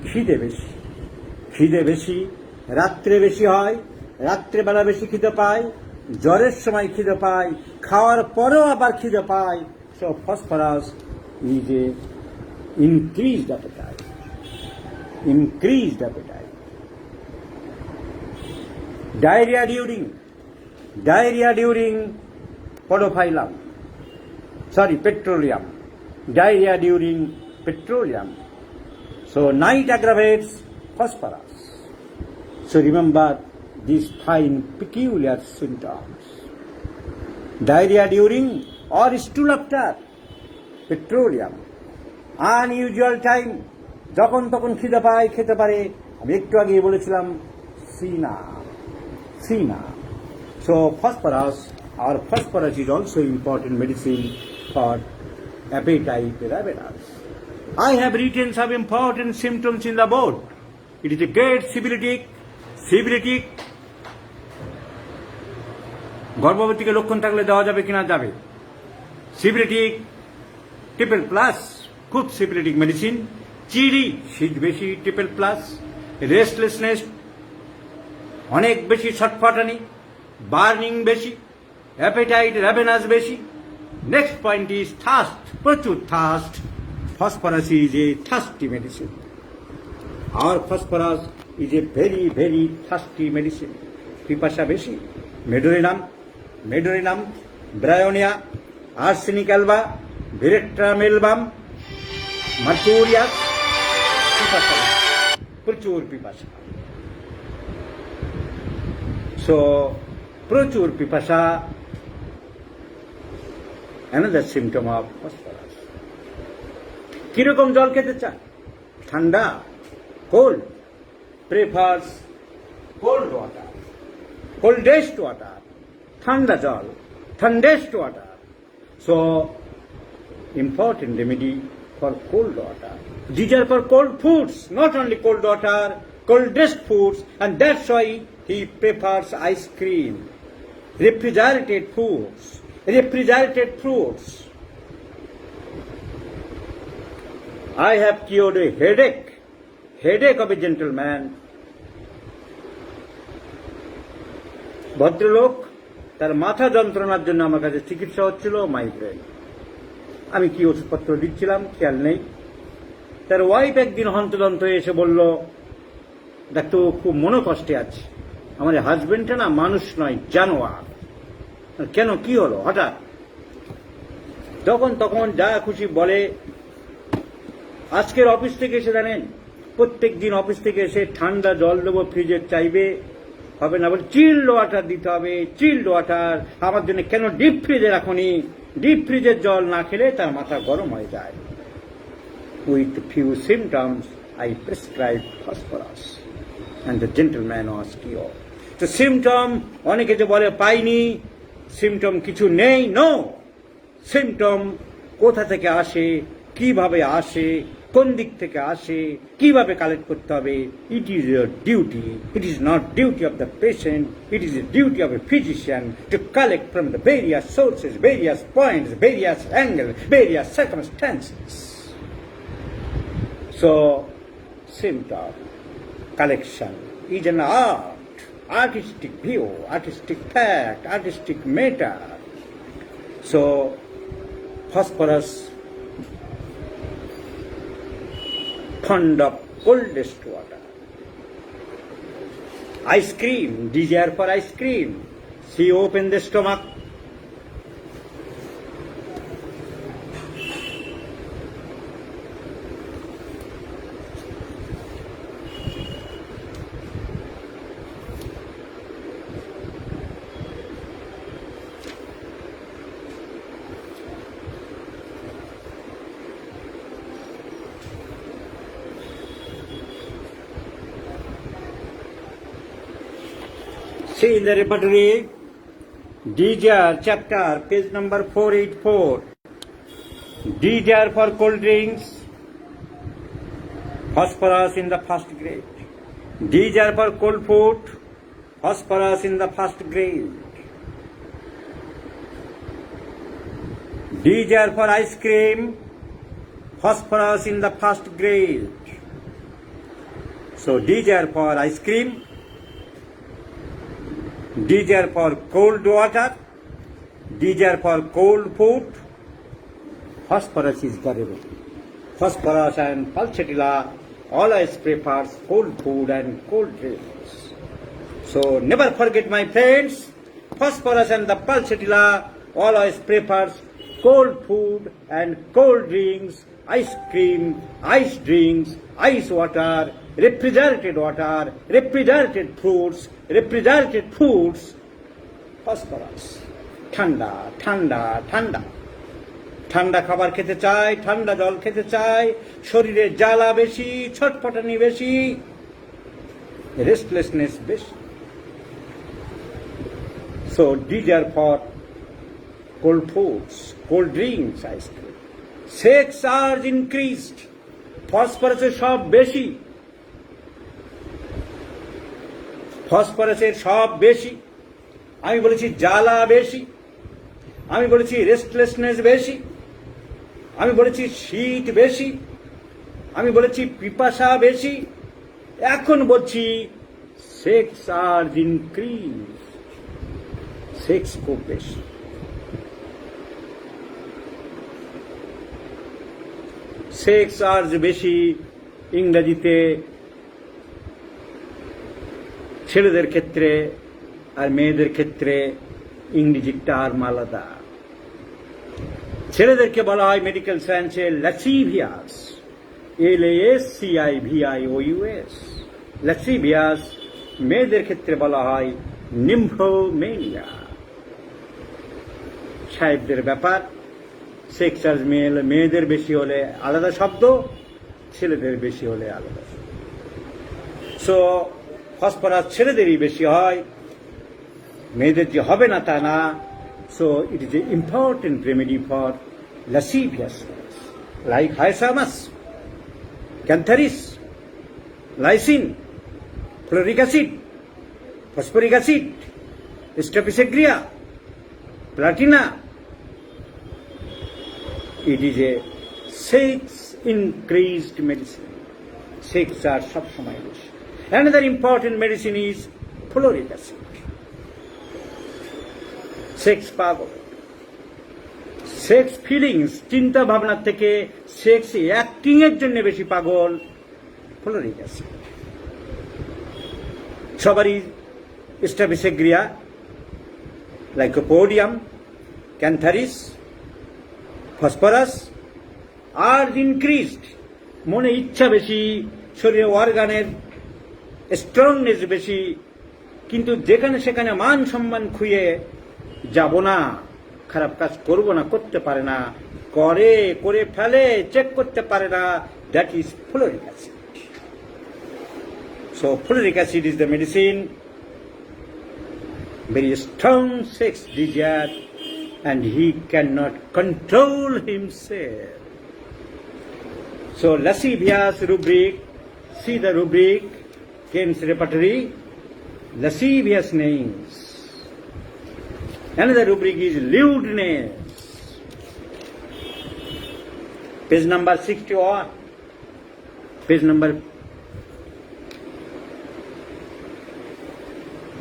খিদে বেশি, রাত্রে বেশি হয়, রাত্রেবেলা বেশি খিদে পায়, জ্বরের সময় খিদে পায়, খাওয়ার পরেও আবার খিদে পায়। So phosphorus is a increased appetite. Diarrhea during podophyllum, petroleum. Diarrhea during petroleum. So night aggravates phosphorus. So remember these 5 peculiar symptoms. Diarrhea during or stool after petroleum. Unusual time, যখন তখন খিদে পায়, খেতে পারে। আমি একটু আগে বলেছিলাম সিনা। So phosphorus is also important medicine for appetite ravenous. I have written some important symptoms in the board. It is a great syphilitic. গর্ভবতীকে লক্ষণ থাকলে দেওয়া যাবে কিনা? যাবে। সিফিলিটিক, ট্রিপল প্লাস, খুব সিফিলিটিক মেডিসিন। চিড়ি, শীত বেশি, ট্রিপল প্লাস। রেস্টলেসনেস, অনেক বেশি ছটফটানি, বার্নিং বেশি, অ্যাপেটাইট রাভেনাস বেশি। Next point is thirst, প্রচুর thirst. Phosphorus is a thirsty medicine. Our phosphorus is a very, very thirsty medicine. পিপাসা বেশি। Medorrhinum, bryonia, arsenic alba, veratrum album, mercurius, পিপাসা, প্রচুর পিপাসা। সো প্রচুর পিপাসা, another symptom of phosphorus. কিরকম জল খেতে চায়? ঠান্ডা, cold, prefers cold water, coldest water, ঠান্ডা জল, ঠান্ডেস্ট water. So important remedy for cold water. These are for cold foods, not only cold water, coldest foods, and that's why he prefers ice cream, refrigerated foods, refrigerated fruits. I have cured a headache of a gentleman. ভদ্রলোক, তার মাথা যন্ত্রণার জন্য আমার কাছে চিকিৎসা হচ্ছিল, migraine. আমি কি ওষুধপত্র দিচ্ছিলাম খেয়াল নেই। তার ওয়াইফ একদিন হন্তদন্ত হয়ে এসে বলল, ডাক্তার খুব মনোকষ্টে আছে, আমার হাজবেন্ডটা না মানুষ নয়, জানোয়ার। কেন, কি হলো হঠাৎ? তখন যা খুশি বলে। আজকের অফিস থেকে এসে জানেন, প্রত্যেক দিন অফিস থেকে এসে ঠান্ডা জল দেবো, ফ্রিজের চাইবে, হবে না, বলে চিল্ড ওয়াটার দিতে হবে, চিল্ড ওয়াটার। আমার জন্য কেন ডিপ ফ্রিজে রাখুনি? ডিপ ফ্রিজের জল না খেলে তার মাথা গরম হয়ে যায়। With few symptoms I prescribe phosphorus and the gentleman was cured. তো সিমটম, অনেকে যে বলে পাইনি, সিমটম কিছু নেই, নো। সিমটম কোথা থেকে আসে, কিভাবে আসে, কোন দিক থেকে আসে, কিভাবে কালেক্ট করতে হবে, it is your duty. It is not duty of the patient, it is the duty of a physician to collect from the various sources, various points, various angle, various circumstances. So symptom collection is an art, artistic view, artistic fact, artistic matter. So phosphorus, fond of coldest water. Ice cream, desire for ice cream. She open the stomach. See in the repertory, DJR chapter, page number 484. DJR for cold drinks, phosphorus in the first grade. DJR for cold food, phosphorus in the first grade. DJR for ice cream, phosphorus in the first grade. So DJR for ice cream, DJR for cold water, DJR for cold food, phosphorus is the remedy. Phosphorus and pulsatilla always prefers cold food and cold drinks. So never forget, my friends, phosphorus and the pulsatilla always prefers cold food and cold drinks, ice cream, ice drinks, ice water, refrigerated water, refrigerated fruits, refrigerated foods, phosphorus. ঠান্ডা ঠান্ডা ঠান্ডা ঠান্ডা খাবার খেতে চায়, ঠান্ডা জল খেতে চায়, শরীরে জ্বালা বেশি, ছটফটানি বেশি, রেস্টলেসনেস বেশি। So these are for cold foods, cold drinks, ice cream. Sex urge increased. ফসফরাসের সব বেশি, ফসফরাসের সব বেশি। আমি বলেছি জ্বালা বেশি, আমি বলেছি রেস্টলেসনেস বেশি, আমি বলেছি শীত বেশি, আমি বলেছি পিপাসা বেশি, এখন বলছি সেক্স আর্জ ইনক্রিজ, সেক্স খুব বেশি। সেক্স আর্জ বেশি ইংরেজিতে ছেলেদের ক্ষেত্রে আর মেয়েদের ক্ষেত্রে ইংরেজি টার্ম আলাদা। ছেলেদেরকে বলা হয় মেডিকেল সায়েন্সে ল্যাসিভিয়াস, LASCIVIOUS, ল্যাসিভিয়াস। মেয়েদের ক্ষেত্রে বলা হয় নিম্ফোমেনিয়া। সাহেবদের ব্যাপার, সেক্স অ্যাজ মেল, মেয়েদের বেশি হলে আলাদা শব্দ, ছেলেদের বেশি হলে আলাদা শব্দ। সো ফসফরাস ছেলেদেরই বেশি হয়, মেয়েদের যে হবে না তা না। So it is A important remedy for lasciviousness, like hyoscyamus, cantharis, lysine, fluoric acid, phosphoric acid, strepsirrhea, platina. It is a sex increased medicine. Sex are সব সময় বেশি। Another important medicine is fluoric acid. Sex পাগল, sex feelings, চিন্তা ভাবনার থেকে sex acting এর জন্য বেশি পাগল ফ্লোরিক অ্যাসিড। সবারই স্ট্রেপসিররিয়া, লাইকোপোডিয়াম, ক্যান্থারিস, ফসফরাস আর ইনক্রিজড। মনে ইচ্ছা বেশি, শরীরে অর্গানের স্ট্রংনেস বেশি, কিন্তু যেখানে সেখানে মান সম্মান খুইয়ে যাব না, খারাপ কাজ করব না, করতে পারে না, করে ফেলে, চেক করতে পারে না। That is fluoric acid. So fluoric acid is the medicine, very strong sex desire, and he cannot control himself. So lascivious rubric, see the rubric, Ken's repertory, lascivious names. Another rubric is lewdness. Page number 61. Page number.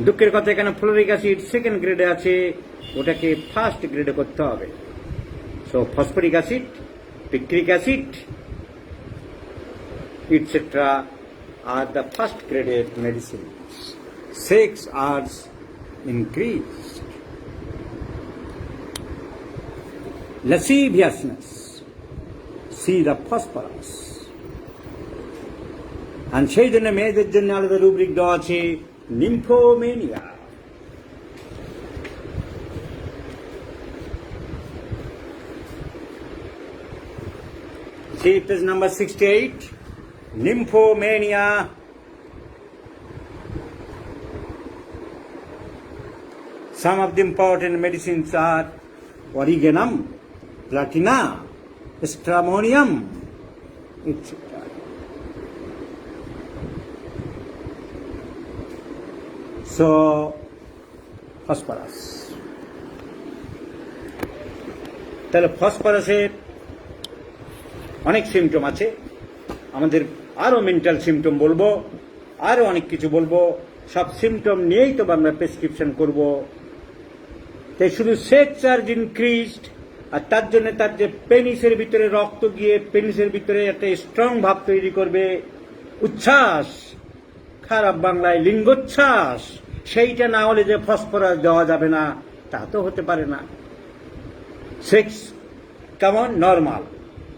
দুঃখের কথা, এখানে fluoric acid second গ্রেডে আছে, ওটাকে first গ্রেডে করতে হবে। So phosphoric acid, picric acid etcetera are the first গ্রেডের medicine. Sex urge increased. Lasciviousness, see the phosphorus. আর সেই জন্য মেয়েদের জন্য আলাদা রুব্রিক দেওয়া আছে, নিম্ফোমেনিয়া। See page number 68, nymphomania. Some of the important medicines are origanum, platina, stramonium, etc. So, phosphorus. তাহলে ফসফরাসের অনেক সিমটম আছে, আমাদের আরো মেন্টাল সিমটম বলবো, আরো অনেক কিছু বলবো। সব সিমটম নিয়েই তো আমরা প্রেসক্রিপশন করব। তাই শুধু সেক্স আর ইনক্রিজড, আর তার জন্য তার যে পেনিসের ভিতরে রক্ত গিয়ে পেনিসের ভিতরে একটা স্ট্রং ভাব তৈরি করবে, উচ্ছ্বাস, খারাপ বাংলায় লিঙ্গোচ্ছ্বাস, সেইটা না হলে যে ফসফরাস দেওয়া যাবে না তা তো হতে পারে না। সেক্স কেমন? নর্মাল,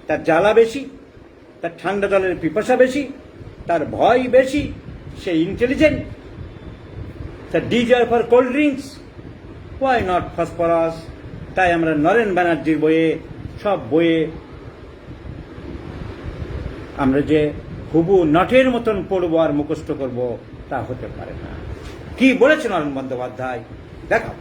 তার জ্বালা বেশি, তার ঠান্ডা জলের পিপাসা বেশি, তার ভয় বেশি, সে ইন্টেলিজেন্ট, তার desire for cold drinks. Why not phosphorus? তাই আমরা নরেন ব্যানার্জির বইয়ে, সব বইয়ে আমরা যে হুবু নটের মতন পড়বো আর মুখস্থ করব তা হতে পারে না। কি বলেছে নরেন বন্দ্যোপাধ্যায় দেখো।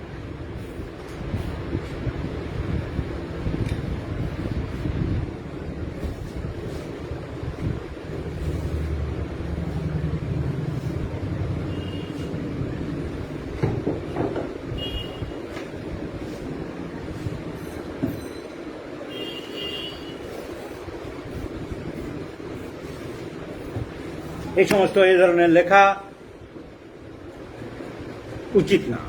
এই সমস্ত এই ধরনের লেখা উচিত না।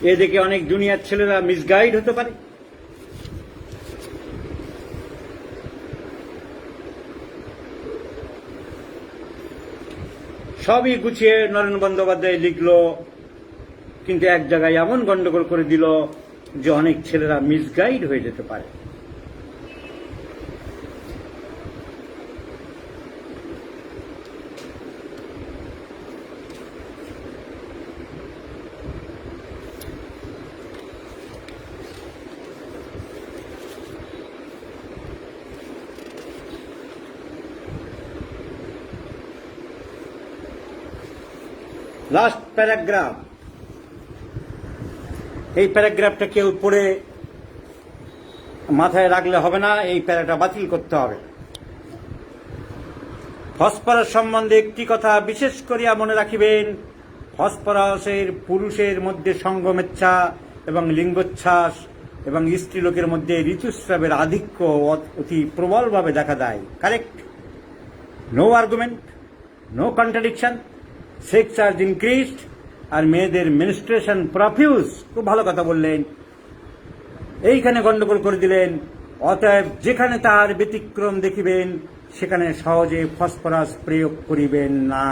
এ দেখে অনেক দুনিয়ার ছেলেরা মিসগাইড হতে পারে। সবই গুছিয়ে নরেন বন্দ্যোপাধ্যায় লিখলো, কিন্তু এক জায়গায় এমন গন্ডগোল করে দিল যে অনেক ছেলেরা মিসগাইড হয়ে যেতে পারে। লাস্ট প্যারাগ্রাফ, এই প্যারাগ্রাফটা কেউ পড়ে মাথায় রাখলে হবে না, এই প্যারাটা বাতিল করতে হবে। ফসফরাস সম্বন্ধে একটি কথা বিশেষ করিয়া মনে রাখিবেন, ফসফরাসের পুরুষের মধ্যে সঙ্গমেচ্ছা এবং লিঙ্গোচ্ছ্বাস এবং স্ত্রীলোকের মধ্যে ঋতুস্রাবের আধিক্য অতি প্রবলভাবে দেখা দেয়। Correct, no argument, no contradiction. Sex charge increased, আর মেয়েদের মেনস্ট্রুয়েশন প্রফিউজ। খুব ভালো কথা বললেন, এইখানে গন্ডগোল করে দিলেন। অতএব যেখানে তার ব্যতিক্রম দেখিবেন সেখানে সহজে ফসফরাস প্রয়োগ করিবেন না।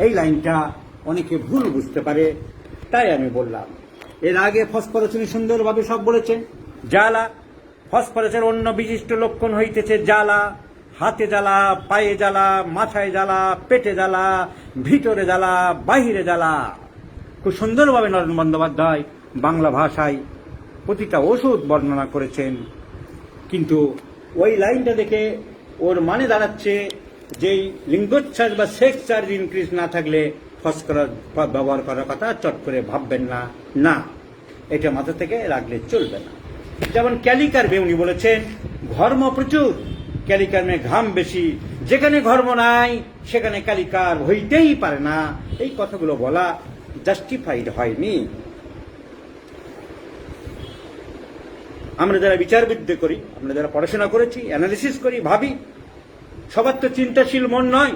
এই লাইনটা অনেকে ভুল বুঝতে পারে, তাই আমি বললাম। এর আগে ফসফরাস উনি সুন্দরভাবে সব বলেছেন। জ্বালা, ফসফরাসের অন্য বিশিষ্ট লক্ষণ হইতেছে জ্বালা, হাতে জ্বালা, পায়ে জ্বালা, মাথায় জ্বালা, পেটে জ্বালা, ভিতরে জ্বালা, বাহিরে জ্বালা। খুব সুন্দরভাবে নরেন বন্দ্যোপাধ্যায় বাংলা ভাষায় প্রতিটা ওষুধ বর্ণনা করেছেন। কিন্তু ওই লাইনটা দেখে ওর মানে দাঁড়াচ্ছে যেই লিঙ্গোচ্ছ্বাস বা সেক্স চার্জ ইনক্রিজ না থাকলে ফসফরাস ব্যবহার করার কথা চট করে ভাববেন না। না, এটা মাথা থেকে রাখলে চলবে না। যেমন ক্যালিকার্বে উনি বলেছেন ঘর্ম প্রচুর, ক্যালিকার্মে ঘাম বেশি, যেখানে ঘর্ম নাই সেখানে ক্যালিকার হইতেই পারে না। এই কথাগুলো বলা জাস্টিফাইড হয়নি। আমরা যারা বিচার বিদ্যে করি, আমরা যারা পড়াশোনা করেছি, অ্যানালিসিস করি, ভাবি, সবার তো চিন্তাশীল মন নয়।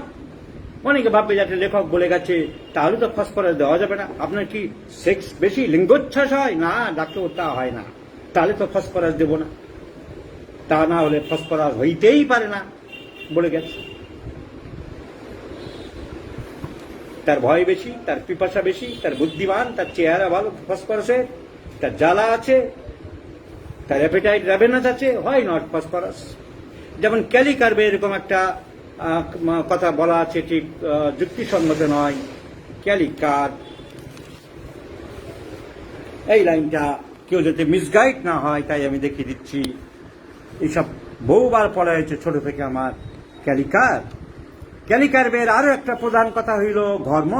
অনেকে ভাববে যাতে লেখক বলে গেছে তাহলে তো ফসফরাস দেওয়া যাবে না। আপনার কি সেক্স বেশি, লিঙ্গোচ্ছ্বাস হয়? না ডাক্তার, তা হয় না। তাহলে তো ফসফরাস দেব না, তা না হলে ফসফরাস হইতেই পারে না বলে গেছে। তার ভয় বেশি, তার পিপাসা বেশি, তার বুদ্ধিমান, তার চেহারা ভালো ফসফরাসের, তার জ্বালা আছে, তার অ্যাপেটাইট র্যাভেনাস আছে, হয় নট ফসফরাস। যেমন ক্যালিকার্বে এরকম একটা কথা বলা আছে, ঠিক যুক্তিসঙ্গত নয়। ক্যালিকার, এই লাইনটা কেউ যাতে মিসগাইড না হয় তাই আমি দেখিয়ে দিচ্ছি। এইসব বহুবার পড়া হয়েছে ছোট থেকে আমার। ক্যালিকার, ক্যালিকার্বের আরো একটা প্রধান কথা হইল ঘর্ম।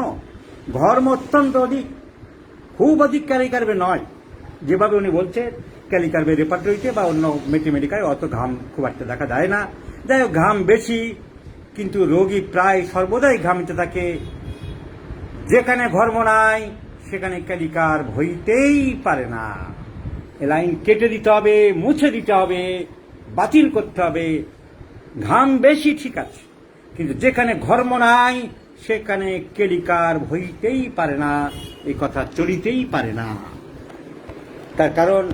ঘর্ম অত্যন্ত অধিক, খুব অধিক ক্যালিকার্বে নয়। যেভাবে উনি বলছেন ক্যালিকার্বে রেপার্টরিতে বা অন্য ম্যাথমেটিকায় অত ঘাম খুব একটা দেখা যায় না। যাই হোক, ঘাম বেশি, কিন্তু রোগী প্রায় সর্বদাই ঘামিতে থাকে। যেখানে ঘর্ম নাই সেখানে ক্যালিকার হইতেই পারে না। এ লাইন কেটে দিতে হবে, মুছে দিতে হবে, বাতিল করতে হবে। ঘাম বেশি ঠিক আছে, কিন্তু যেখানে ঘর্ম নাই সেখানে ক্যালিকার হইতেই পারে না, এই কথা চলিতেই পারে না। তার কারণ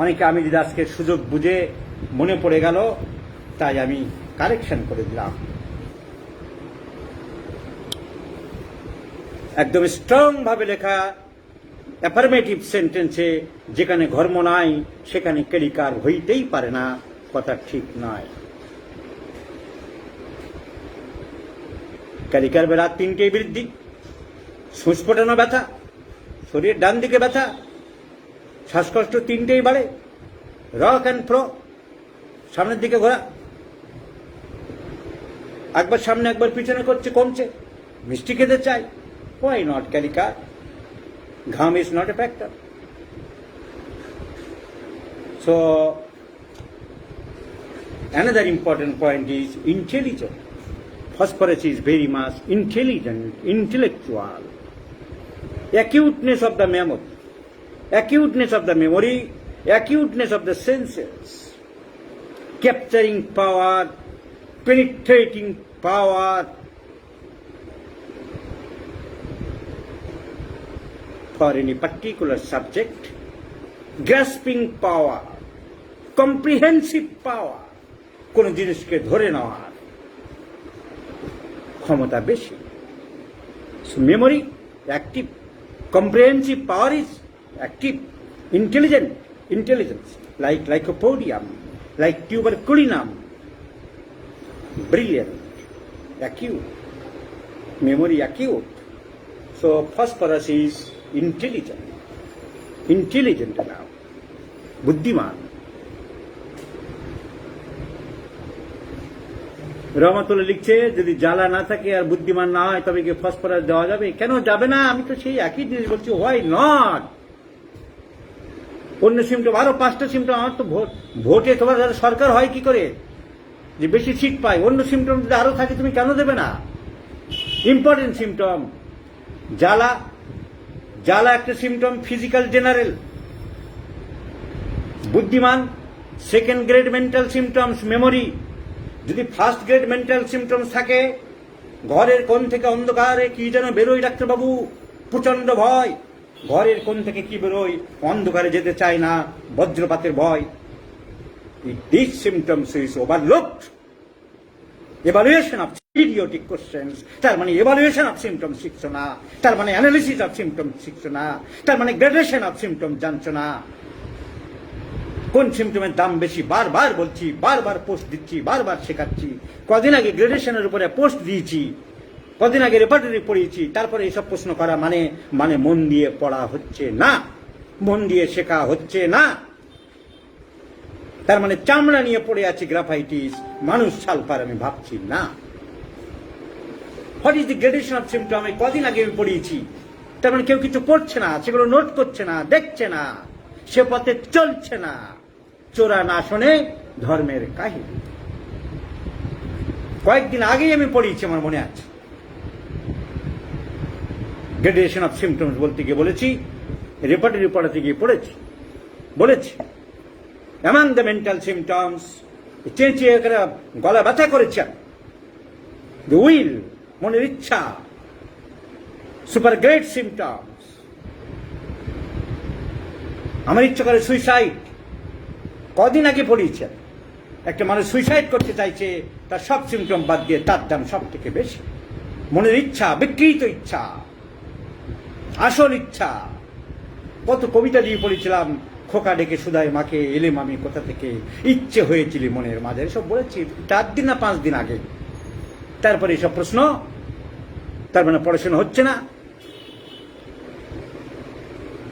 অনেকে আমি যদি আজকে সুযোগ বুঝে মনে পড়ে গেল তাই আমি কারেকশন করে দিলাম। একদম স্ট্রং ভাবে লেখা অ্যাফার্মেটিভ সেন্টেন্সে যেখানে ঘর্ম নাই সেখানে ক্যালিকার হইতেই পারে না, কথা ঠিক নয়। ক্যালিকার্বের রাত তিনটেই বৃদ্ধি, সুস্ফোটানো ব্যথা, শরীর ডান দিকে ব্যথা, শ্বাসকষ্ট তিনটেই বাড়ে, রক অ্যান্ড ফ্রো, সামনের দিকে ঘোরা, একবার সামনে একবার পিছনে করছে, কমছে, মিষ্টি খেতে চাই। Why not ক্যালিকার? ঘাম is not a factor. So another important point is intelligence. Phosphorus is very much intelligent, intellectual. Acuteness of the memory, acuteness of the memory, acuteness of the senses, capturing power, penetrating power. for any particular subject, grasping power, comprehensive power, কোন জিনিসকে ধরে নেওয়ার ক্ষমতা বেশি। So memory active, comprehensive power is active, intelligence, like lycopodium, like tuberculinum, brilliant, acute, memory acute. So phosphorus is intelligent now, বুদ্ধিমান। রহমতুল্লাহ লিখছে, যদি জ্বালা না থাকে আর বুদ্ধিমান না হয় তবে কি ফসফরাস দেওয়া যাবে? কেন যাবে না? আমি তো সেই একই জিনিস বলছি, হোয়াই নট? অন্য সিমটম, আরো 5টা সিমটম। আমার তো ভোটে তোমার সরকার হয় কি করে যে বেশি সিট পায়? অন্য সিমটম যদি আরো থাকে তুমি কেন দেবে না? ইম্পর্টেন্ট সিমটম জ্বালা একটা সিমটম, ফিজিক্যাল জেনারেল। বুদ্ধিমান, second grade mental symptoms, memory. যদি ফার্স্ট গ্রেড মেন্টাল সিমটমস থাকে, ঘরের কোণ থেকে অন্ধকারে কি যেন বেরোয় ডাক্তারবাবু, প্রচন্ড ভয়, ঘরের কোণ থেকে কি বেরোয়, অন্ধকারে যেতে চায় না, বজ্রপাতের ভয়। These symptoms is overlooked. Evaluation of idiotic questions, তার মানে evaluation of symptoms শিখছো না, তার মানে analysis of symptoms শিখছো না, তার মানে gradation of symptoms জানছো না। কোন সিমটমের দাম বেশি বারবার বলছি, বারবার পোস্ট দিচ্ছি, বারবার শেখাচ্ছি। কদিন আগে গ্রেডেশনের উপরে পোস্ট দিয়েছি, কদিন আগে রেপার্টরি পড়িয়েছি। তারপরে এইসব প্রশ্ন করা মানে মন দিয়ে পড়া হচ্ছে না, মন দিয়ে শেখা হচ্ছে না। তার মানে চামড়া নিয়ে পড়ে আছে গ্রাফাইটিস, মানুষ সালফার আমি ভাবছি না। What is the gradation of symptom? কদিন আগে আমি পড়িয়েছি। তার মানে কেউ কিছু পড়ছে না, সেগুলো নোট করছে না, দেখছে না, সে পথে চলছে না। চোরা না শোনে ধর্মের কাহিনী। কয়েকদিন আগেই আমি পড়িয়েছি, আমার মনে আছে। গ্রেডেশন অফ সিমটমস বলতে গিয়ে বলেছি, রেপার্টরি পড়াতে গিয়ে বলেছি among the mental symptoms, চেঁচিয়ে গলা ব্যথা করেছেন, the will, মনের ইচ্ছা, সুপার গ্রেট সিমটমস। আমার ইচ্ছা করে সুইসাইড, কদিন আগে পড়িয়েছেন। একটা মানুষ সুইসাইড করতে চাইছে, তার সব সিমটম বাদ দিয়ে তার দাম সব থেকে বেশি। মনের ইচ্ছা, বিকৃত ইচ্ছা, আসল ইচ্ছা। কত কবিতা দিয়ে পড়েছিলাম, খোকা ডেকে সুদায় মাকে, এলেম আমি কোথা থেকে, ইচ্ছে হয়েছিল মনের মাঝে, সব বলেছি 4 দিন না 5 দিন আগে। তারপরে এসব প্রশ্ন, তার মানে পড়াশোনা হচ্ছে না।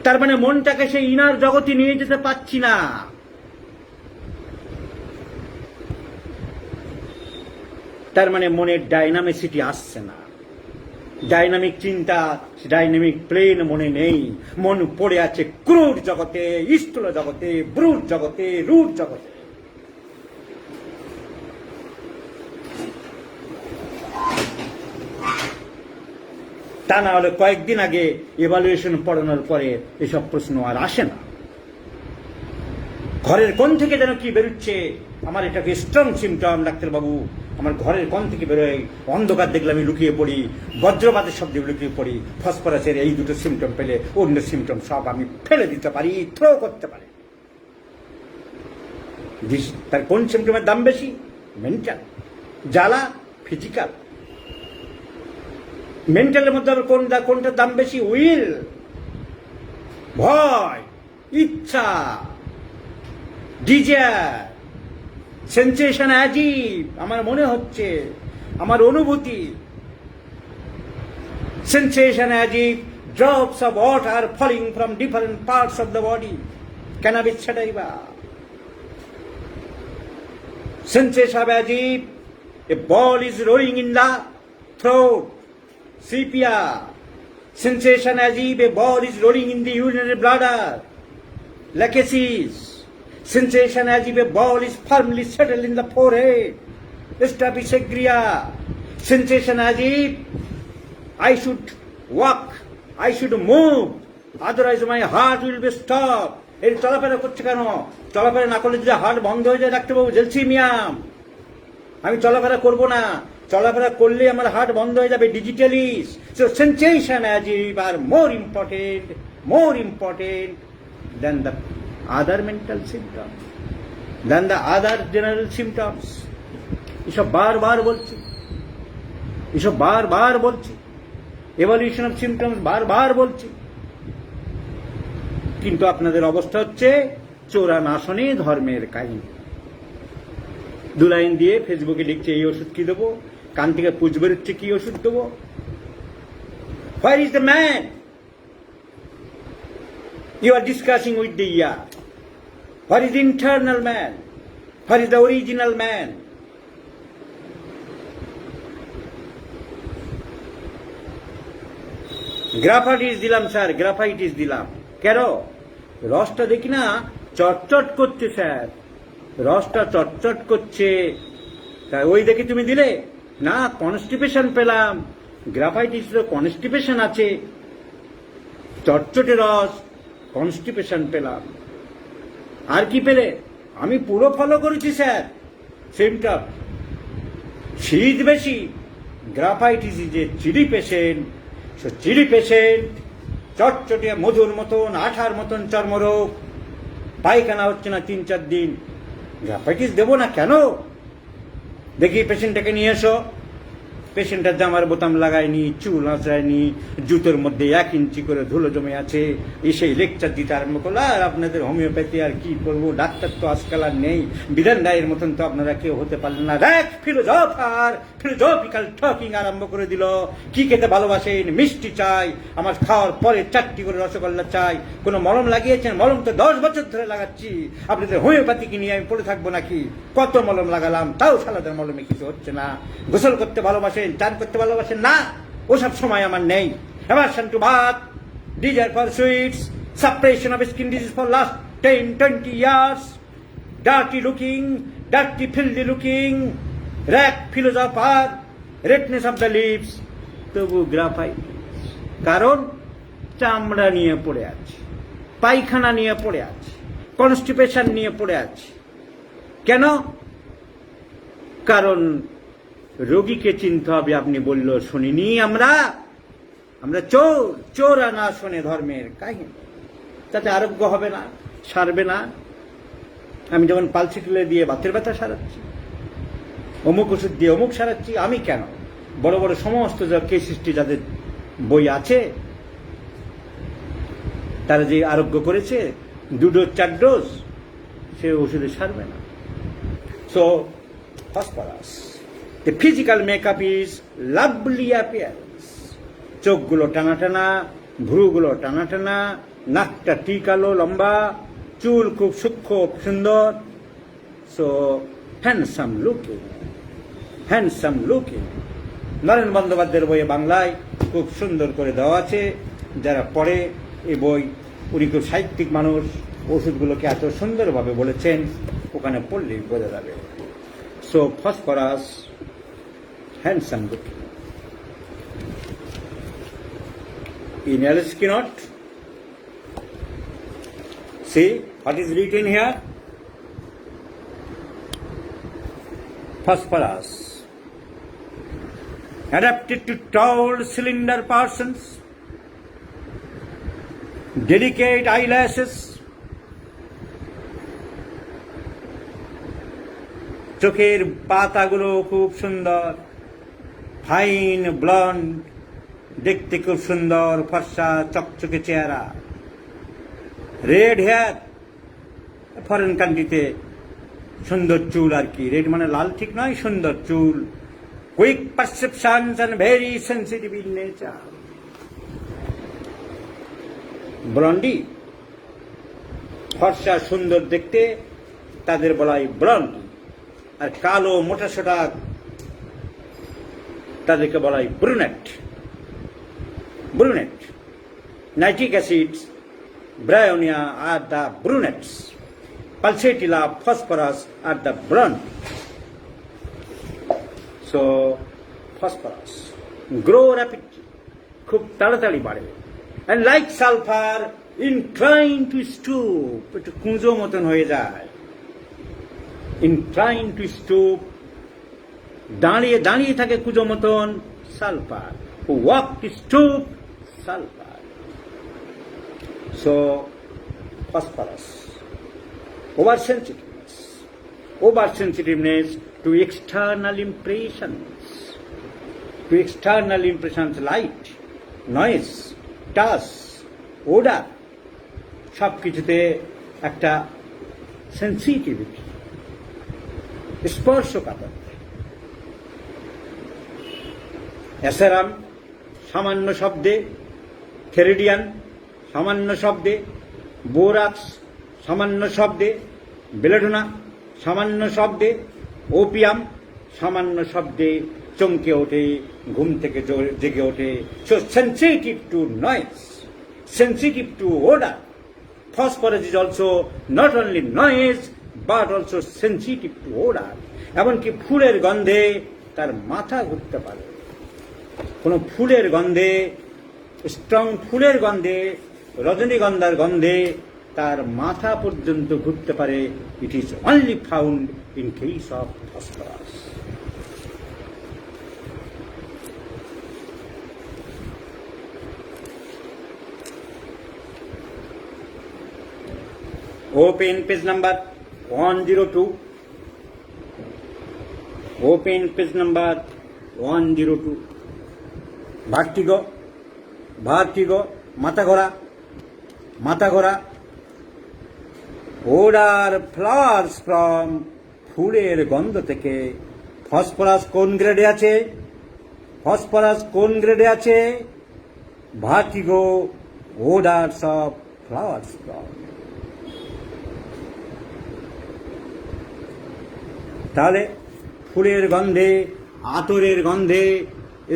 তার মানে মনটাকে সেই ইনার জগতে নিয়ে যেতে পারছি না। তার মানে মনের ডাইনামিসিটি আসছে না, ডাইনামিক চিন্তা, ডাইনামিক প্লেন মনে নেই। মন পড়ে আছে ক্রুড জগতে, স্থূল জগতে, ব্রুট জগতে, রুট জগতে। তা না হলে কয়েকদিন আগে এভালুয়েশন পড়ানোর পরে এসব প্রশ্ন আর আসে না। ঘরের কোণ থেকে যেন কি বেরোচ্ছে, আমার এটাকে স্ট্রং সিমটম ডাক্তারবাবু। আমার ঘরের কোণ থেকে বেরোয়, অন্ধকার দেখলে আমি লুকিয়ে পড়ি, বজ্রপাতের শব্দে লুকিয়ে পড়ি। ফসফরাসের এই দুটো সিমটম পেলে অন্য সিমটম সব আমি ফেলে দিতে পারি, থ্রো করতে পারি। তার কোন সিমটমের দাম বেশি? মেন্টাল। জ্বালা ফিজিক্যাল। মেন্টালের মধ্যে আবার কোনটার দাম বেশি? উইল, ভয়, ইচ্ছা, ডিজায়ার, সেন্সেশন অ্যাজিভ, আমার মনে হচ্ছে, আমার অনুভূতি। Sensation as if, drops of water falling from different parts of the body, cannabis sativa. Sensation অ্যাজিভ, a ball is rolling in the throat, sepia. Sensation অ্যাজিভ, a ball is rolling in the urinary bladder, lachesis. Sensation as if a ball is firmly settled in the forehead, staphysagria. Sensation as if I should walk, I should move, otherwise my heart will be stopped. এই চলাফেরা করছে কেন? চলাফেরা না করলে যদি heart বন্ধ হয়ে যায় ডাক্তারবাবু, জেলসিমিয়াম। আমি চলাফেরা করবো না, চলাফেরা করলে আমার হার্ট বন্ধ হয়ে যাবে, digitalis. So sensation as if are more important more important than the other mental symptoms, than the other general symptoms. এসব বারবার বলছি, এসব বারবার বলছি, এভলিউশন অফ সিমটমস বারবার বলছি, কিন্তু আপনাদের অবস্থা হচ্ছে চোরা না শোনে ধর্মের কাহিনী। 2 লাইন দিয়ে ফেসবুকে লিখছে এই ওষুধ কি দেবো, কান থেকে পুজ বেরোচ্ছে কি ওষুধ দেবো। Where is the man? You are discussing with the ear. What is the internal man? What is the original man? Graphites দিলাম স্যার, গ্রাফাইটিস দিলাম। কেন? রসটা দেখি না চটচট করছে স্যার, রসটা চটচট করছে, তাই ওই দেখে তুমি দিলে না। কনস্টিপেশন পেলাম, গ্রাফাইটিস কনস্টিপেশন আছে, চটচটে রস, কনস্টিপেশন পেলাম। আর কি পেলে? আমি পুরো ফলো করেছি স্যার সিমটম। শীত বেশি, graphites is a chilly patient, chilly patient, চটচটে মধুর মতন, আঠার মতন চর্মরোগ, পায়খানা হচ্ছে না 3-4 দিন, গ্রাফাইটিস দেবো না কেন? দেখি পেশেন্টটাকে নিয়ে এসো। পেশেন্টের জামার বোতাম লাগায়নি, চুল আঁচড়ায়নি, জুতোর মধ্যে 1 ইঞ্চি করে ধুলো জমে আছে, এসেই লেকচার দিতে আরম্ভ করলো। আর আপনাদের হোমিওপ্যাথি আর কি করবো, ডাক্তার তো আজকাল আর নেই, বিধান রায়ের মতন তো আপনারা কেউ হতে পারলেন না। দেখ ফিলোজফিক্যাল টকিং আরম্ভ করে দিল। কি খেতে ভালোবাসেন? মিষ্টি চাই, আমার খাওয়ার পরে 4টি করে রসগোল্লা চাই। কোনো মলম লাগিয়েছেন? মলম তো 10 বছর ধরে লাগাচ্ছি। আপনাদের হোমিওপ্যাথিকে নিয়ে আমি পড়ে থাকবো নাকি? কত মলম লাগালাম, তাও সালাদের মলমে কিছু হচ্ছে না। গোসল করতে ভালোবাসেন, চান করতে ভালোবাসেন না, ওসব সময় আমার নেই। Aversion to bhat, desire for sweets, suppression of skin disease for last 10-20 years, dirty looking, dirty filthy looking, ragged philosopher, redness of the lips, তবু গ্রাফাইটিস। কারণ চামড়া নিয়ে পড়ে আছে, পায়খানা নিয়ে পড়ে আছে, কনস্টিপেশন নিয়ে পড়ে আছে। কেন? কারণ রোগীকে চিনতে হবে। আপনি বলল শুনিনি আমরা চোর, চোরা না শোনে ধর্মের কাহিনী। তাতে আরোগ্য হবে না, সারবে না। আমি যেমন পালসিটিলে দিয়ে বাতের ব্যথা সারাচ্ছি, অমুক ওষুধ দিয়ে অমুক সারাচ্ছি, আমি কেন? বড় বড় সমস্ত কেস হিস্ট্রি যাদের বই আছে, তারা যে আরোগ্য করেছে 2 ডোজ 4 ডোজ, সে ওষুধে সারবে না। So phosphorus, the physical makeup is lovely appearance. চোখগুলো টানা টানা, ভ্রুগুলো টানা টানা, নাকটা টিকালো লম্বা, চুল খুব সূক্ষ্ম সুন্দর। So handsome looking. নরেন বন্দ্যোপাধ্যায়ের বইয়ে বাংলায় খুব সুন্দর করে দেওয়া আছে। যারা পড়ে এই বই, উনি খুব সাহিত্যিক মানুষ, ওষুধগুলোকে এত সুন্দরভাবে বলেছেন, ওখানে পড়লেই বোঝা যাবে। So phosphorus, handsome looking. In Alice-Kinot, see what is written here? Phosphorus, adapted to tall, slender persons, delicate eyelashes, চোখের পাতাগুলো খুব সুন্দর, ফাইন ব্লন্ড, দেখতে খুব সুন্দর, ফর্সা চকচকে চেহারা, রেড হেয়ার, ফরেন কান্ট্রিতে সুন্দর চুল আর কি, রেড মানে লাল ঠিক নয়, সুন্দর চুল, quick perceptions and very sensitive in nature. Blondie, ফর্সা সুন্দর দেখতে, তাদের বলা হয় ব্লন্ডি। আর কালো মোটা সোটা তাদেরকে বলা হয় brunette. Nitric acid, bryonia are the brunettes, pulsatilla, phosphorus are the brown. So phosphorus grow rapidly, খুব তাড়াতাড়ি বাড়ে। And like sulphur incline to stoop, একটু কুঁজো মতন হয়ে যায়। ইনক্লাইন টু স্টুপ, দাঁড়িয়ে থাকে কুঁজো মতন, sulphur. Walk to stoop, sulphur. So, phosphorus, oversensitiveness to external impressions, light, noise, touch, odor, সব কিছুতে একটা সেন্সিটিভিটি, স্পর্শকাতর। অ্যাসেরাম সামান্য শব্দে, থেরিডিয়ান সামান্য শব্দে, বোরাক্স সামান্য শব্দে, বেলেডোনা সামান্য শব্দে, ওপিয়াম সামান্য শব্দে চমকে ওঠে, ঘুম থেকে জেগে ওঠে। So sensitive two noise, sensitive two order. Phosphorus is also not only noise but also sensitive two order. এমনকি ফুলের গন্ধে তার মাথা ঘুরতে পারে। কোনো ফুলের গন্ধে, স্ট্রং ফুলের গন্ধে, রজনীগন্ধার গন্ধে তার মাথা পর্যন্ত ঘুরতে পারে। It is only found in case of phosphorus. Open page number 102. Open page number 102. Vertigo, মাথা ঘোরা। Odor flowers from ফুলের গন্ধ থেকে। ফসফরাস কোন গ্রেডে আছে? Vertigo, odors of flowers from। তাহলে ফুলের গন্ধে, আতরের গন্ধে,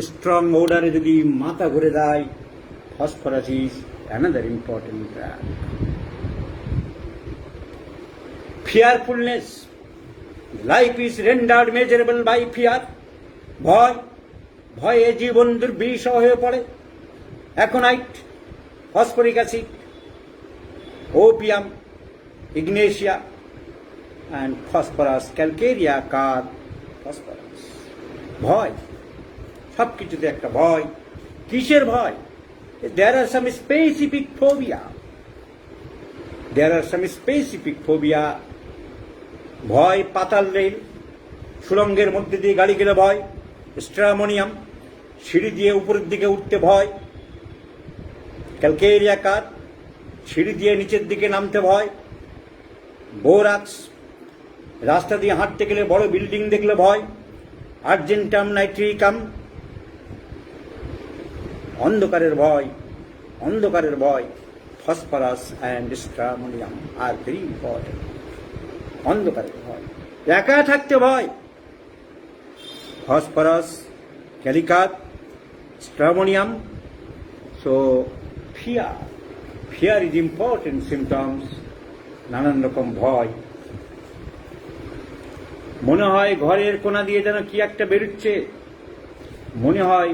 স্ট্রং ওডারে যদি মাথা ঘুরে যায়, phosphorus is another important drug. Fearfulness, life is rendered miserable by fear. ভয়ে জীবন দুর্বিষহ হয়ে পড়ে। Aconite, phosphoric acid, opium, ignatia and phosphorus, calcarea carb phosphorus। ভয়, সব কিছুতে একটা ভয়। কিসের ভয়? There are some specific phobia। ভয় পাতাল রেল, সুড়ঙ্গের মধ্যে দিয়ে গাড়ি গেলে ভয়। স্ট্রামোনিয়াম, সিঁড়ি দিয়ে উপরের দিকে উঠতে ভয়। ক্যালকেরিয়া কার, সিঁড়ি দিয়ে নিচের দিকে নামতে ভয়। বোরাক্স, রাস্তা দিয়ে হাঁটতে গেলে বড় বিল্ডিং দেখলে ভয়। আর্জেন্টাম নাইট্রিকাম, অন্ধকারের ভয়। Phosphorus and stramonium are very important. অন্ধকারের ভয়, একা থাকতে ভয়। ফসফরাস, ক্যালিকাত, stramonium. So fear is important symptoms. নানান রকম ভয়। মনে হয় ঘরের কোণা দিয়ে যেন কি একটা বেরোচ্ছে, মনে হয়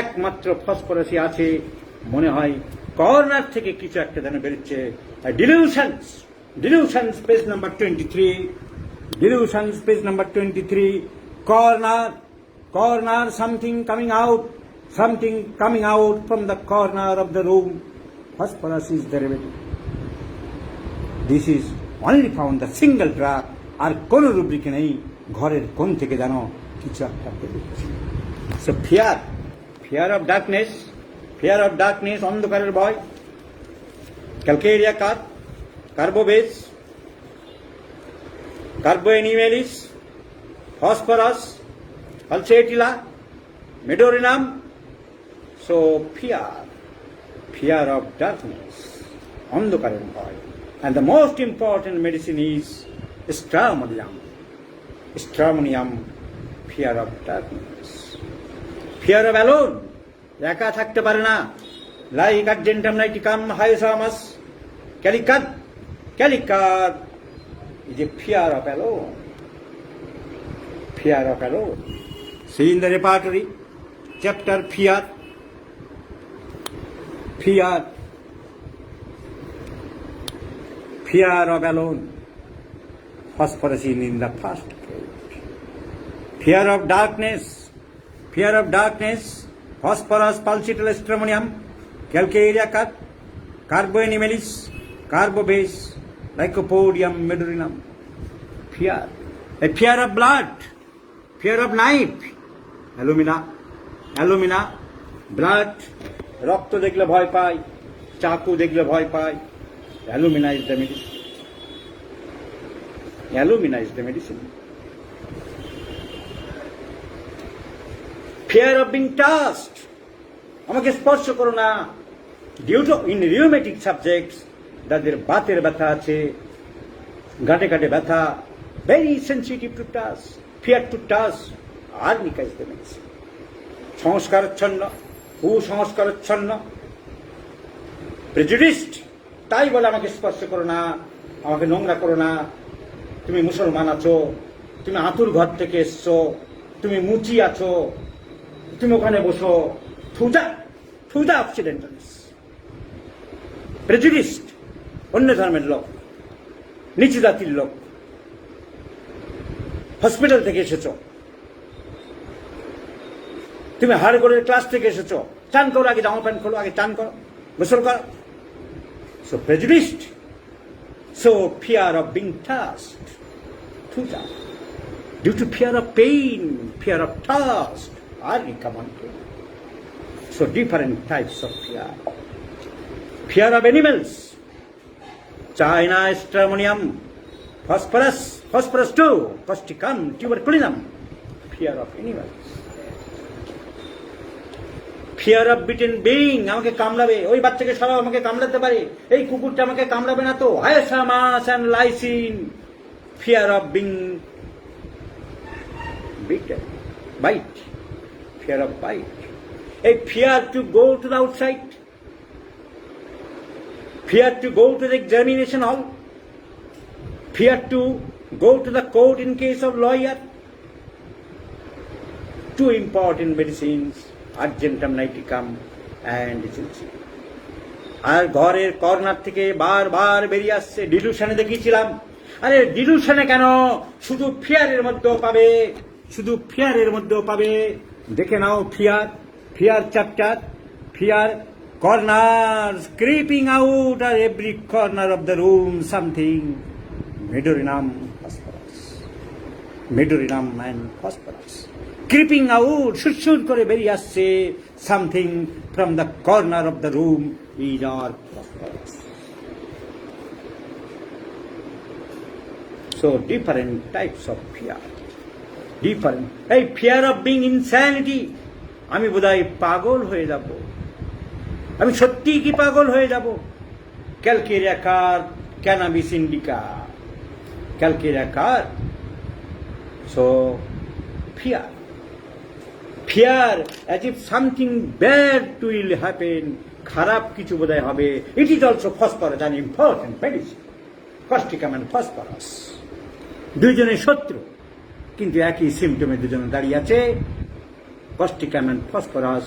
একমাত্র ফসফরাসই আছে, মনে হয় কর্নার থেকে কিছু একটা যেন বেরোচ্ছে। Delusions page number 23। Corner, something coming out from the corner of the room. Phosphorus is the remedy. This is only found the single drug। আর কোন রুব্রিকে নেই, ঘরের কোন থেকে জানো কিছু একটা বেরোচ্ছে। সো ফিয়ার অফ ডার্কনেস, অন্ধকারের ভয়। Calcarea carb, carbo veg, carbo animalis, phosphorus, pulsatilla, medorrhinum. So fear of darkness, অন্ধকারের ভয়। And the most important medicine is stramonium, fear of darkness। Fear of alone, একা থাকতে পারে না। Like argentum niticum, hyosamus, calicut is a fear of alone। See in the repertory, chapter fear of alone, phosphorus in the first page। Fear of darkness, phosphorus, pulsatile stramonium, calcarea cut, carboanimalis, carbobase, lycopodium, medurinum. Fear. A fear of blood, fear of knife, alumina, blood, রক্ত দেখলে ভয় পায়, চাকু দেখলে ভয় পায়. Alumina is the medicine. Alumina is the medicine. Fear of being touched. আমাকে স্পর্শ করো না. Due to in rheumatic subjects, যাদের বাতের ব্যথা আছে, গাঁটে গাঁটে ব্যথা, very sensitive to touch, fear to touch, arnica is the medicine. সংস্কারচ্ছন্ন, কুসংস্কারচ্ছন্ন, প্রেজুডিসড, তাই বলে আমাকে স্পর্শ করো না, আমাকে নোংরা করো না, তুমি মুসলমান আছো, তুমি আতুর ঘর থেকে এসছো, তুমি মুচি আছো, তুমি ওখানে বসো, থুজা অক্সিডেন্টালিস, প্রেজুডিসড, অন্য ধর্মের লোক, নিচু জাতির লোক, হসপিটাল থেকে এসেছ, তুমি হাড়গোড়ের ক্লাস থেকে এসেছ, চান করো, আগে জামা প্যান্ট খোলো, আগে চান করো, গোসল করো. So prejudiced, so fear of being touched, thuja, due to fear of pain, fear of thirst, arnica mantra. So different types of fear. Fear of animals, China stramonium, phosphorus 2, causticum, tuberculinum. Fear of animals. Fear of bitten being, আমাকে কামড়াবে, ওই বাচ্চাকে সরাও, আমাকে কামড়াতে পারে, এই কুকুরটা আমাকে কামড়াবে না তো, hyosamas and lysine. Fear of being bitten, bite, fear of bite. A fear to go to the outside, fear to go to the examination hall, fear to go to the court in case of lawyer. Two important medicines, argentum niticum and Gilsi. আর ঘরের corner থেকে বারবার বেরিয়ে আসছে, ডিলুশনে দেখিয়েছিলাম. আরে ডিলুশনে কেন, শুধু ফিয়ারের মধ্যেও পাবে, শুধু ফিয়ারের মধ্যেও পাবে. দেখে নাও fear chapter, fear corners creeping out of every corner of the room, something medurinum and phosphorus creeping out, shoot করে বেরিয়ে আসছে, something from the corner of the room is our phosphorus. So different types of fear, different. Hey, fear of being insanity, আমি বোধহয় পাগল হয়ে যাব, আমি সত্যি কি পাগল হয়ে যাব. Calcarea car, cannabis indica, calcarea car. So fear as if something bad will happen, খারাপ কিছু বোধহয় হবে. It is also phosphorus, an important medicine, Causticum and phosphorus. দুইজনের শত্রু, কিন্তু একই সিমটমে দুজনে দাঁড়িয়ে আছে. Causticum and phosphorus.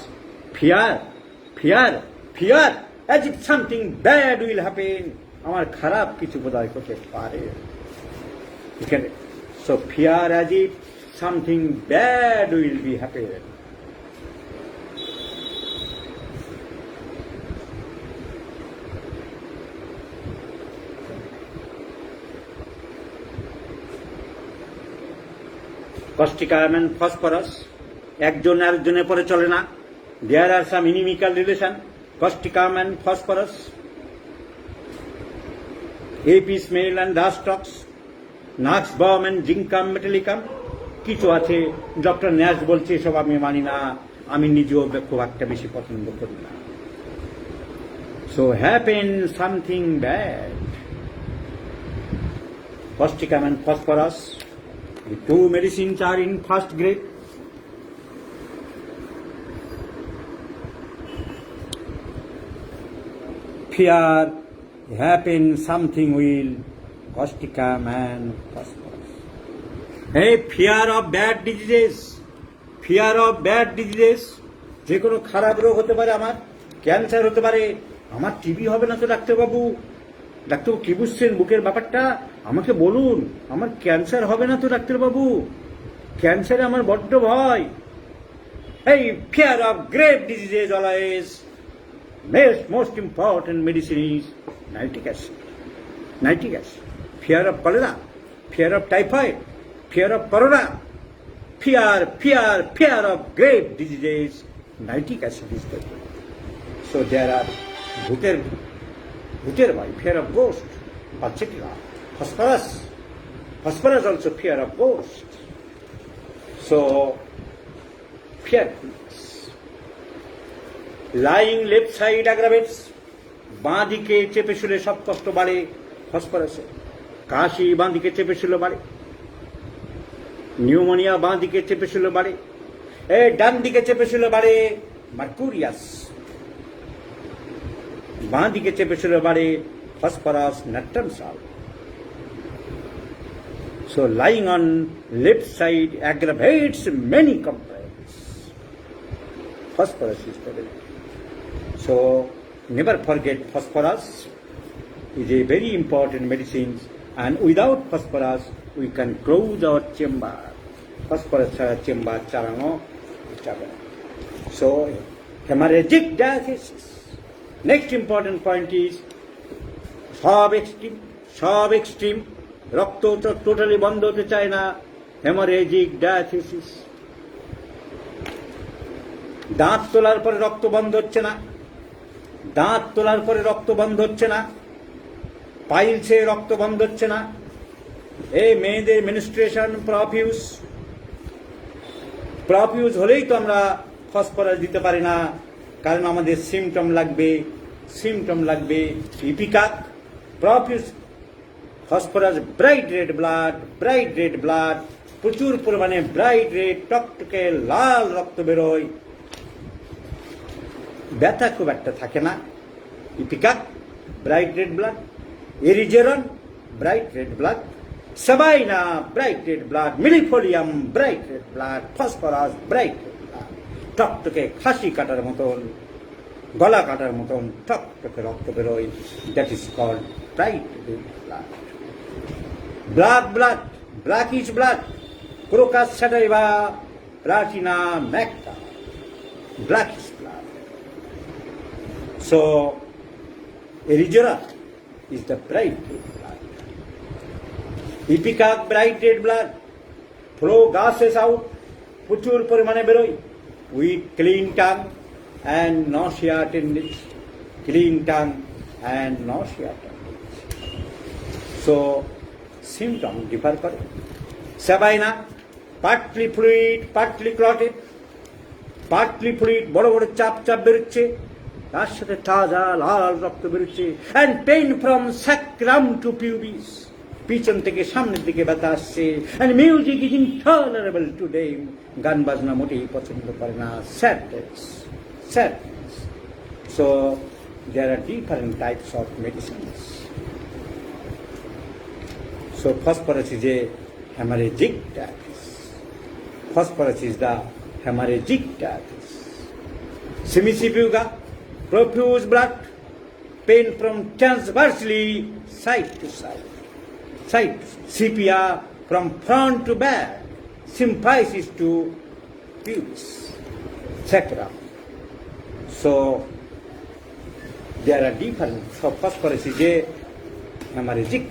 Fear as if something bad will happen, আমার খারাপ কিছু বোধহয় করতে পারে এখানে. So fear as if something bad will be happen. Causticum and phosphorus একজন আরেকজনের পরে চলে না. There are some inimical relation, causticum and phosphorus, apis male and dastrox, naxbom and zincum metallicum. কিছু আছে, ডক্টর ন্যাশ বলছে এসব আমি মানি না, আমি নিজেও খুব একটা বেশি পছন্দ করি না. So happen something bad. Causticum and phosphorus, the two medicines are in first grade. Fear happen something will, causticum and phosphorus. Hey, fear of bad diseases, যে কোনো খারাপ রোগ হতে পারে, আমার ক্যান্সার হতে পারে, আমার টিবি হবে না তো ডাক্তারবাবু কি বুঝছেন বুকের ব্যাপারটা, আমাকে বলুন, আমার ক্যান্সার হবে না তো ডাক্তারবাবু, ক্যান্সারে আমার বড্ড ভয়. এই fear of grave diseases always, most important medicine is nitric acid. Nitric acid. Fear of cholera, fear of typhoid, fear of corona, fear of grave diseases. Nitric acid is the. So there are bhuter by fear of ghost, etc. Phosphorus also fear of ghost. So fearfulness. Lying left side aggravates. বাঁ দিকে চেপে শুলে সব কষ্ট বাড়ে ফসফরাসে। কাশি বাঁ দিকে চেপে শুলে বাড়ে। নিউমোনিয়া বাঁ দিকে চেপে শুলে বাড়ে। ডান দিকে চেপে শুলে বাড়ে মার্কুরিয়াস। বাঁ দিকে চেপে শুলে বাড়ে phosphorus নাট্রাম salt. So lying on left side aggravates many complaints. Phosphorus is the remedy. So never forget phosphorus is a very important medicine, and without phosphorus we can close our chamber. Phosphorus chamber charano jabe na. So hemorrhagic diathesis. Next important point is sub extreme রক্ত totally বন্ধ হতে চায় না, haemorrhagic diathesis. দাঁত তোলার পরে রক্ত বন্ধ হচ্ছে না, দাঁত তোলার পরে রক্ত বন্ধ হচ্ছে না, পাইলসে রক্ত বন্ধ হচ্ছে না। এই মেয়েদের মেনস্ট্রুয়েশন প্রফিউজ হলেই তো আমরা ফসফরাস দিতে পারি না, কারণ আমাদের সিমটম লাগবে ipecac profuse phosphorus bright red blood প্রচুর পরিমাণে ব্রাইট রেড টকটকে লাল রক্ত বেরোয়, ব্যথা খুব একটা থাকে না। Ipecac bright red blood, erigeron bright red blood, sabina bright red blood, millefolium bright red blood, phosphorus bright red blood, টকটকে খাসি কাটার মতন গলা কাটার মতন টকটকে রক্ত বেরোয়। That is called bright red blood. blackish blood, crocus sativa, platina macta, blackish blood. So, erythema is the bright red blood. Ipecac bright red blood, flow gases out, প্রচুর পরিমাণে বেরোয়, with clean tongue and nausea tendency, So, symptom differ করে। Sabina partly fluid partly clotted, বড় বড় চাপ বেরোচ্ছে, তার সাথে তাজা লাল রক্ত বেরোচ্ছে। And pain from sacrum to pubis, পিছন থেকে সামনের দিকে ব্যথা আসছে। And music is intolerable to them, গান বাজনা মোটেই পছন্দ করে না। Sadness. So there are different types of medicines. So phosphorus is a hemorrhagic diathesis. Semicifuga, profuse blood, pain from transversely side to side. Sepia from front to back, symphysis to pubis, sacrum. So there are different. So phosphorus is a hemorrhagic,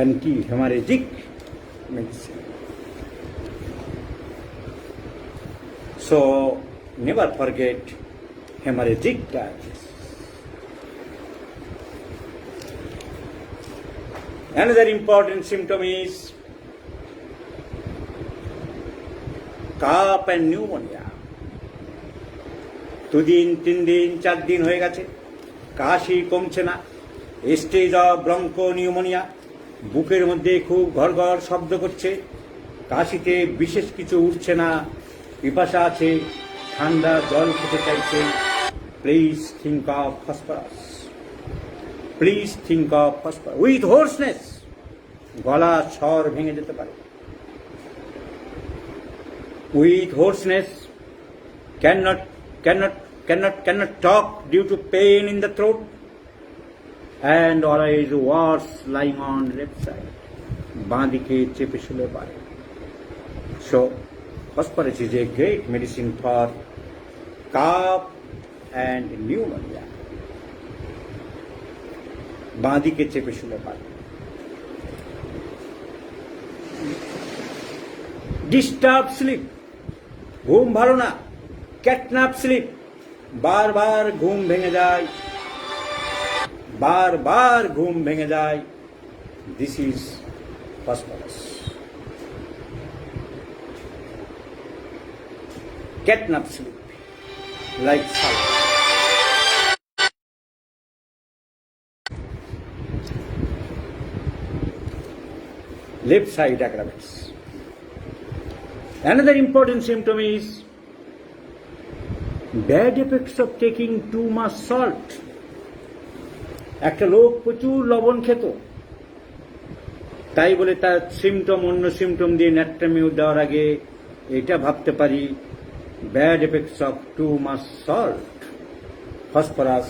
anti-hemorrhagic medicine. So never forget hemorrhagic diathesis. Another important symptom is cough and pneumonia. 2 দিন 3 দিন 4 দিন হয়ে গেছে, কাশি কমছে না, stage of broncho pneumonia, বুকের মধ্যে খুব ঘর শব্দ করছে, কাশিতে বিশেষ কিছু উঠছে না, পিপাসা আছে, ঠান্ডা জল খেতে চাইছে। Please think of phosphorus. With hoarseness, গলা স্বর ভেঙে যেতে পারে। With hoarseness, cannot talk due to pain in the throat, and always worse lying on left side, বাঁ দিকে চেপে শুলে পারে। So phosphorus is a great medicine for cough and pneumonia. বাঁ দিকে চেপে শুলে পারে। ডিস্টার্ব স্লিপ, ঘুম ভালো না, ক্যাটন্যাপ স্লিপ, বারবার ঘুম ভেঙে যায়, বারবার ঘুম ভেঙে যায়, this is phosphorus. Catnap sleep like sulph. Left side aggravates. Another important symptom is bad effects of taking too much salt. একটা লোক প্রচুর লবণ খেত, তাই বলে তার সিমটম অন্য সিমটম দিয়ে ন্যাট্রামিউ দেওয়ার আগে এটা ভাবতে পারি bad effects of too much salt. Phosphorus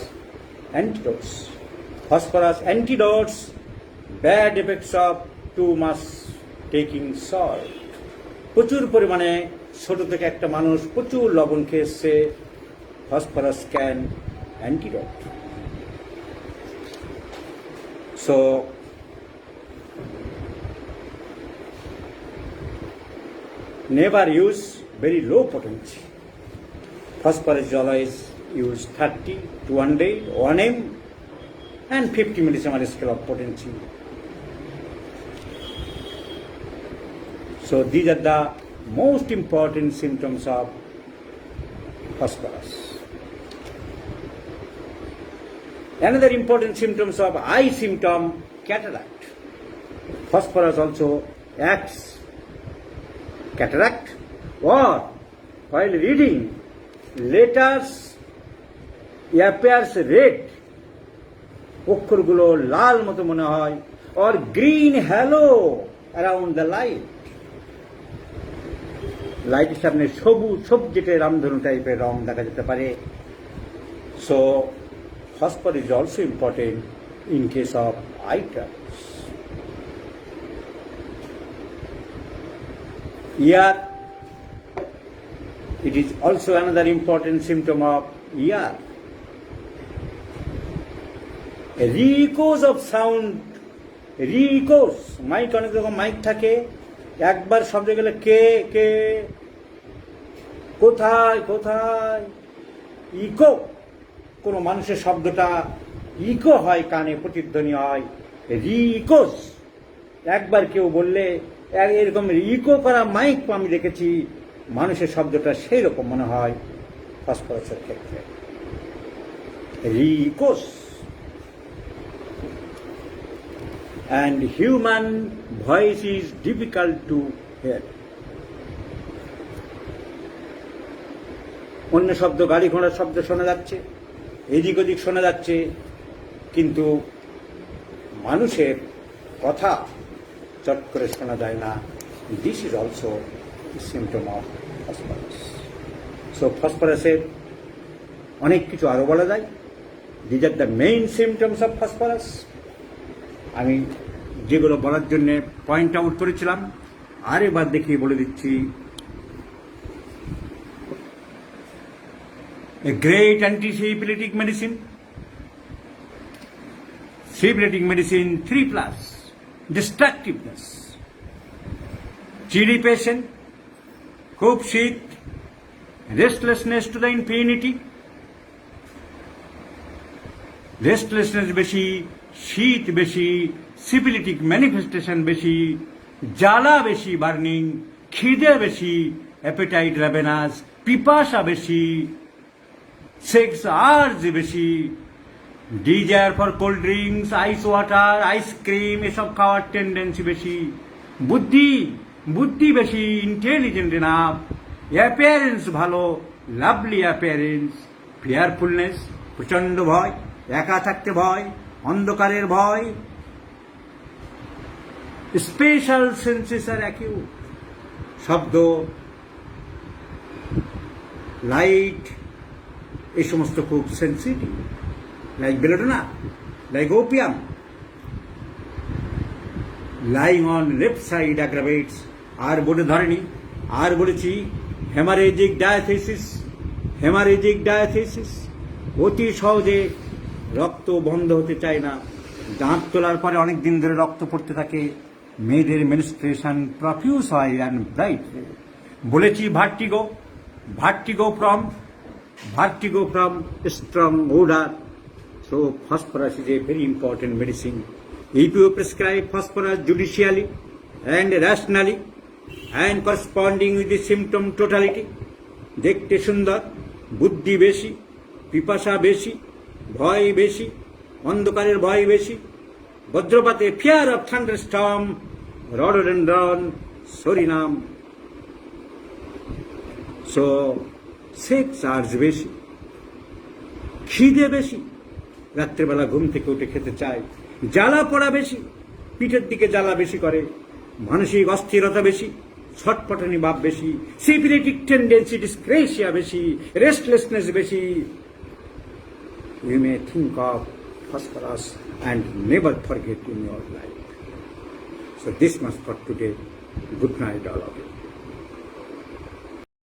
antidotes, phosphorus antidotes, bad effects of too much taking salt. প্রচুর পরিমাণে ছোট থেকে একটা মানুষ প্রচুর লবণ খেয়ে এসছে, phosphorus can antidote. So never use very low potency. Phosphorus is always use 30 to 1 m and 50 millisiemen scale of potency. So these are the most important symptoms of phosphorus. Another important symptoms of eye symptom, cataract. Phosphorus also acts cataract, or while reading letters appears red, অক্ষরগুলো লাল মতো মনে হয়, or green halo around the light. লাইটের সামনে সবুজ সবজেটে রামধনু টাইপের রং দেখা যেতে পারে। So phosphorus is also important in case of eye troubles. Ear, it is also another important symptom of ear. A re-echoes of sound, re-echoes, mic অনেক রকম মাইক থাকে, একবার শব্দ গেলে কে কে, কোথায় কোথায়, ইকো, কোনো মানুষের শব্দটা ইকো হয়, কানে প্রতিধ্বনি হয়, রি-ইকোস। একবার কেউ বললে এরকম ইকো করা মাইক আমি দেখেছি, মানুষের শব্দটা সেই রকম মনে হয় ফসফরাসের ক্ষেত্রে, রি-ইকোস। And human voice is difficult to hear. অন্য শব্দ, গাড়ি ঘোড়ার শব্দ শোনা যাচ্ছে, এদিক ওদিক শোনা যাচ্ছে, কিন্তু মানুষের কথা চট করে শোনা যায় না। This is also symptom of phosphorus. So ফসফরাসের অনেক কিছু আরও বলা যায়। These are the main symptoms of phosphorus. আমি যেগুলো বলার জন্য পয়েন্ট আউট করেছিলাম আর এবার দেখিয়ে বলে দিচ্ছি। A great anti-syphilitic medicine, syphilitic medicine 3+, destructiveness, chilly patient, খুব শীত, restlessness to the infinity, restlessness বেশি, শীত বেশি, সিফিলিটিক ম্যানিফেস্টেশন বেশি, জ্বালা বেশি, বার্নিং, খিদে বেশি, অ্যাপেটাইট র্যাভেনাস, পিপাসা বেশি, সেক্স আর্জ বেশি, desire for cold drinks, ice water, ice cream এসব খাওয়ার টেন্ডেন্সি বেশি, বুদ্ধি বেশি, ইন্টেলিজেন্ট এনাফ, অ্যাপিয়ারেন্স ভালো, লাভলি অ্যাপিয়ারেন্স, ফিয়ারফুলনেস প্রচণ্ড ভয়, একা থাকতে ভয়, অন্ধকারের ভয়, স্পেশাল সেন্সেস আর অ্যাকিউট, শব্দ, লাইট, এই সমস্ত খুব sensitive, like belladonna, like opium. Lying on left side aggravates, আর বলে ধরেনি, আর বলেছি হেমারেজিক ডায়াথেসিস, অতি সহজে রক্ত বন্ধ হতে চায় না, দাঁত তোলার পরে অনেক দিন ধরে রক্ত পড়তে থাকে, মেয়েদের মেনস্ট্রুয়েশন প্রফিউজ হয় অ্যান্ড ব্রাইট। বলেছি vertigo from strong order. So phosphorus is a very important medicine. If you prescribe phosphorus judicially and rationally and corresponding with the symptom totality, দেখতে সুন্দর, বুদ্ধি বেশি, পিপাসা বেশি, ভয় বেশি, অন্ধকারের ভয় বেশি, বজ্রপাতে fear of thunderstorm, rhododendron, psorinum. So sex urge বেশি, খিদে বেশি, রাত্রেবেলা ঘুম থেকে উঠে খেতে চায়, জ্বালা পড়া বেশি, পিঠের দিকে জ্বালা বেশি করে, মানসিক অস্থিরতা বেশি, ছটপটানি ভাব বেশি, সিফিলিটিক টেন্ডেন্সি ডিসক্রেশিয়া বেশি, রেস্টলেসনেস বেশি। You may think of phosphorus and never forget in your life. So this much for today. Good night all of you.